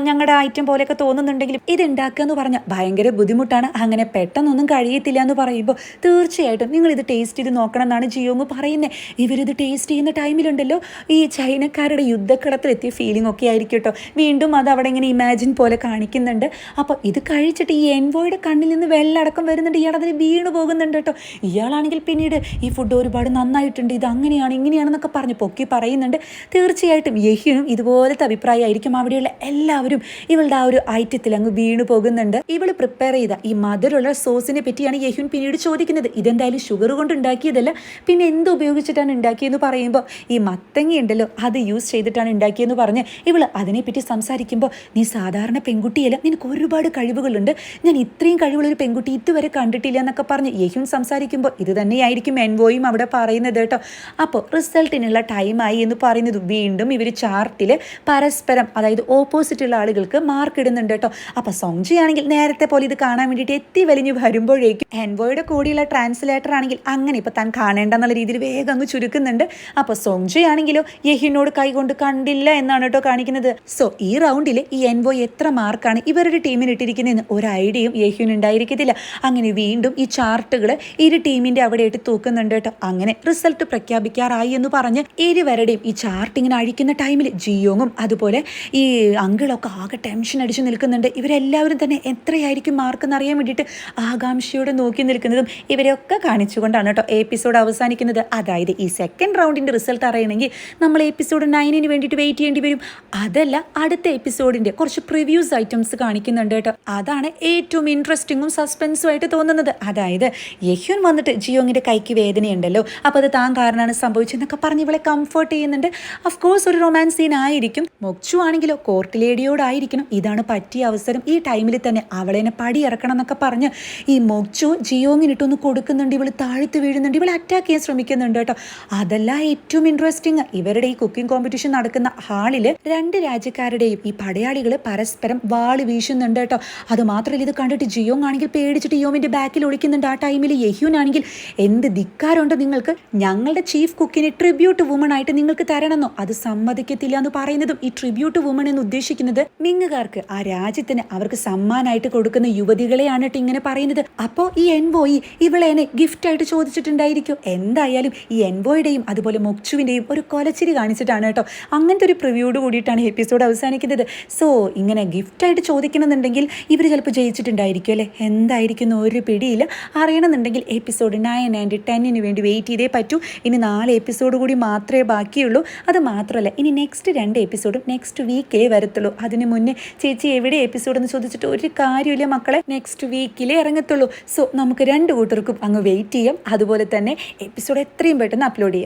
Speaker 1: ഞങ്ങളുടെ ഐറ്റം പോലെയൊക്കെ തോന്നുന്നുണ്ടെങ്കിലും ഇത് ഉണ്ടാക്കുക എന്ന് പറഞ്ഞാൽ ഭയങ്കര ബുദ്ധിമുട്ടാണ്, അങ്ങനെ പെട്ടെന്നൊന്നും കഴിയത്തില്ല എന്ന് പറയുമ്പോൾ തീർച്ചയായിട്ടും നിങ്ങൾ ഇത് ടേസ്റ്റ് ചെയ്ത് നോക്കണം എന്നാണ് ജിയോങ് പറയുന്നത്. ഇവരിത് ടേസ്റ്റ് ചെയ്യുന്ന ടൈമിലുണ്ടല്ലോ ഈ ചൈനക്കാരുടെ യുദ്ധക്കളത്തിലെത്തിയ ഫീലിംഗ് ഒക്കെ ആയിരിക്കും കേട്ടോ. വീണ്ടും അത് അവിടെ ഇങ്ങനെ ഇമാജിൻ പോലെ കാണിക്കുന്നുണ്ട്. അപ്പോൾ ഇത് കഴിച്ചിട്ട് ഈ എൻവോയുടെ കണ്ണിൽ നിന്ന് വെള്ളടക്കം വരുന്നുണ്ട്, ഇയാൾ അതിന് വീണ് പോകുന്നുണ്ട് കേട്ടോ. ഇയാളാണെങ്കിൽ പിന്നീട് ഈ ഫുഡ് ഒരുപാട് നന്നായിട്ടുണ്ട്, ഇത് അങ്ങനെയാണ് ഇങ്ങനെയാണെന്നൊക്കെ പറഞ്ഞ് പൊക്കി പറയുന്നുണ്ട്. തീർച്ചയായിട്ടും യഹ്യൂനും ഇതുപോലത്തെ അഭിപ്രായമായിരിക്കും. അവിടെയുള്ള എല്ലാവരും ഇവളുടെ ആ ഒരു ഐറ്റത്തിൽ അങ്ങ് വീണു പോകുന്നുണ്ട്. ഇവൾ പ്രിപ്പയർ ചെയ്ത ഈ മധുരമുള്ള സോസിനെ പറ്റിയാണ് യഹ്യൂൻ പിന്നീട് ചോദിക്കുന്നത്. ഇതെന്തായാലും ഷുഗർ കൊണ്ട് ഉണ്ടാക്കിയതല്ല, പിന്നെ എന്ത് ഉപയോഗിച്ചിട്ടാണ് ഉണ്ടാക്കിയെന്ന് പറയുമ്പോൾ ഈ മത്തങ്ങ ഉണ്ടല്ലോ അത് യൂസ് ചെയ്തിട്ടാണ് ഉണ്ടാക്കിയെന്ന് പറഞ്ഞ് ഇവൾ അതിനെപ്പറ്റി സംസാരിക്കുമ്പോൾ നീ സാധാരണ പെൺകുട്ടിയല്ല, നിനക്ക് ഒരുപാട് കഴിവുകളുണ്ട്, ഞാൻ ഇത്രയും കഴിവുള്ളൊരു പെൺകുട്ടി ഇതുവരെ കണ്ടിട്ടില്ല എന്നൊക്കെ പറഞ്ഞ് യഹ്യൂൻ സംസാരിക്കുമ്പോൾ ഇത് തന്നെയായിരിക്കും എൻവോയും അവിടെ പറയുന്നത് കേട്ടോ. അപ്പോൾ റിസൾട്ടിനുള്ള ടൈമായി എന്ന് പറയുന്നത് വീണ്ടും ഇവർ ചാർട്ടിൽ പരസ്പരം അതായത് ഓപ്പോസിറ്റുള്ള ആളുകൾക്ക് മാർക്ക് ഇടുന്നുണ്ട് കേട്ടോ. അപ്പോൾ സോങ്ജി ആണെങ്കിൽ നേരത്തെ പോലെ ഇത് കാണാൻ വേണ്ടിയിട്ട് എത്തി വലിഞ്ഞ് വരുമ്പോഴേക്കും എൻവോയുടെ കൂടെയുള്ള ട്രാൻസ്ലേറ്റർ ആണെങ്കിൽ അങ്ങനെ ഇപ്പോൾ താൻ കാണേണ്ടെന്നുള്ള രീതിയിൽ വേഗം അങ്ങ് ചുരുക്കുന്നുണ്ട്. അപ്പോൾ സോങ്ജി ആണെങ്കിലോ യഹ്യൂനോട് കൈകൊണ്ട് കണ്ടില്ല എന്നാണ് കേട്ടോ കാണിക്കുന്നത്. സോ ഈ റൗണ്ടിൽ ഈ എൻവോയ് എത്ര മാർക്കാണ് ഇവരുടെ ടീമിന് ഇട്ടിരിക്കുന്നതെന്ന് ഒരു ഐഡിയയും യഹ്യൂൻ ഉണ്ടായിരിക്കത്തില്ല. അങ്ങനെ വീണ്ടും ഈ ചാർട്ടുകൾ ഇരു ടീമിൻ്റെ അവിടെയായിട്ട് തൂക്കുന്നുണ്ട് കേട്ടോ. അങ്ങനെ റിസൾട്ട് പ്രഖ്യാപിക്കാറായി എന്ന് പറഞ്ഞ് ഇരുവരുടെയും ഈ ചാർട്ട് ഇങ്ങനെ അഴിക്കുന്ന ടൈമിൽ ജിയോങ്ങും അതുപോലെ ഈ അങ്കിളൊക്കെ ആകെ ടെൻഷൻ അടിച്ച് നിൽക്കുന്നുണ്ട്. ഇവരെല്ലാവരും തന്നെ എത്രയായിരിക്കും മാർക്ക് എന്നറിയാൻ വേണ്ടിയിട്ട് ആകാംക്ഷയോടെ നോക്കി നിൽക്കുന്നതും ഇവരെയൊക്കെ കാണിച്ചുകൊണ്ടാണ് കേട്ടോ എപ്പിസോഡ് അവസാനിക്കുന്നത്. അതായത് ഈ സെക്കൻഡ് റൗണ്ടിൻ്റെ റിസൾട്ട് അറിയണമെങ്കിൽ നമ്മൾ എപ്പിസോഡ് 9 വേണ്ടിയിട്ട് വെയിറ്റ് ചെയ്യേണ്ടി വരും. അതല്ല അടുത്ത എപ്പിസോഡിൻ്റെ കുറച്ച് പ്രിവ്യൂസ് ഐറ്റംസ് കാണിക്കുന്നുണ്ട് കേട്ടോ. അതാണ് ഏറ്റവും ഇൻട്രസ്റ്റിങ്ങും സസ്പെൻസും ആയിട്ട് തോന്നുന്നത്. അതായത് യഹ്യൂൻ വന്നിട്ട് ജിയോങ്ങിൻ്റെ കൈക്ക് വേദനയുണ്ടല്ലോ, അപ്പോൾ അത് താൻ കാരണമാണ് സംഭവിച്ചതെന്നൊക്കെ പറഞ്ഞ് ഇവളെ കംഫർട്ട് ചെയ്യുന്നുണ്ട്. അഫ്കോഴ്സ് ഒരു റൊമാൻസ് സീൻ ആയിരിക്കും. മൊക്ചു ആണെങ്കിലോ കോർട്ട് ലേഡിയോടായിരിക്കണം ഇതാണ് പറ്റിയ അവസരം, ഈ ടൈമിൽ തന്നെ അവളെന്നെ പടി ഇറക്കണം എന്നൊക്കെ പറഞ്ഞ് ഈ മൊക്ചു ജിയോങ്ങിനിട്ടൊന്ന് കൊടുക്കുന്നുണ്ട്. ഇവൾ താഴ്ത്ത് വീഴുന്നുണ്ട്, ഇവൾ അറ്റാക്ക് ചെയ്യാൻ ശ്രമിക്കുന്നുണ്ട് കേട്ടോ. അതല്ല ഏറ്റവും ഇൻട്രസ്റ്റിംഗ്, ഇവരുടെ ഈ കുക്കിംഗ് കോമ്പറ്റീഷൻ നടക്കുന്ന ഹാളിൽ രണ്ട് രാജ്യക്കാരുടെയും ഈ പടയാളികൾ പരസ്പരം വാള് വീശുന്നുണ്ട് കേട്ടോ. അത് മാത്രമല്ല ഇത് കണ്ടിട്ട് ജിയോങ് ആണെങ്കിൽ പേടിച്ചിട്ട് യോമിൻ്റെ ബാക്കിൽ ഒളിക്കുന്നുണ്ട്. ആ ടൈമിൽ യഹ്യൂൻ ആണെങ്കിൽ എന്ത് ധിക്കാരുണ്ടോ നിങ്ങൾക്ക്, ഞങ്ങളുടെ ചീഫ് കുക്കിനെ ട്രിബ്യൂട്ട് വുമൺ ആയിട്ട് നിങ്ങൾക്ക് തരണമെന്നോ, അത് സമ്മതിക്കത്തില്ല എന്ന് പറയുന്നതും ഈ ട്രിബ്യൂട്ട് വുമൺ എന്ന് ഉദ്ദേശിക്കുന്നത് മിങ്ങുകാർക്ക് ആ രാജ്യത്തിന് അവർക്ക് സമ്മാനമായിട്ട് കൊടുക്കുന്ന യുവതികളെയാണ് കേട്ടോ ഇങ്ങനെ പറയുന്നത്. അപ്പോൾ ഈ എൻവോയി ഇവളെന്നെ ഗിഫ്റ്റ് ആയിട്ട് ചോദിച്ചിട്ടുണ്ടായിരിക്കും. എന്തായാലും ഈ എൻവോയുടെയും അതുപോലെ മൊക്ചുവിൻ്റെയും ഒരു കൊലച്ചിരി കാണിച്ചിട്ടാണ് കേട്ടോ അങ്ങനത്തെ ഒരു പ്രിവ്യൂട് കൂടിയിട്ടാണ് എപ്പിസോഡ് അവസാനിക്കുന്നത്. സോ ഇങ്ങനെ ഗിഫ്റ്റായിട്ട് ചോദിക്കണമെന്നുണ്ടെങ്കിൽ ഇവർ ചിലപ്പോൾ ജയിച്ചിട്ടുണ്ടായിരിക്കും അല്ലേ, എന്തായിരിക്കും ഒരു പിടിയില്ല. അറിയണമെന്നുണ്ടെങ്കിൽ എപ്പിസോഡ് 9 and 10 വേണ്ടി വെയിറ്റ് ചെയ്തേ പറ്റൂ. ഇനി 4 എപ്പിസോഡ് കൂടി മാത്രമേ ബാക്കിയുള്ളൂ. അത് മാത്രമല്ല ഇനി നെക്സ്റ്റ് 2 എപ്പിസോഡും നെക്സ്റ്റ് വീക്കിലേ വരത്തുള്ളൂ. അതിന് മുന്നേ ചേച്ചി എവിടെ എപ്പിസോഡ് എന്ന് ചോദിച്ചിട്ട് ഒരു കാര്യമില്ല മക്കളെ, നെക്സ്റ്റ് വീക്കിലേ ഇറങ്ങത്തുള്ളൂ. സോ നമുക്ക് 2 കൂട്ടർക്കും അങ്ങ് വെയിറ്റ് ചെയ്യാം. അതുപോലെ തന്നെ എപ്പിസോഡ് എത്രയും പെട്ടെന്ന് അപ്ലോഡ് ചെയ്യാം.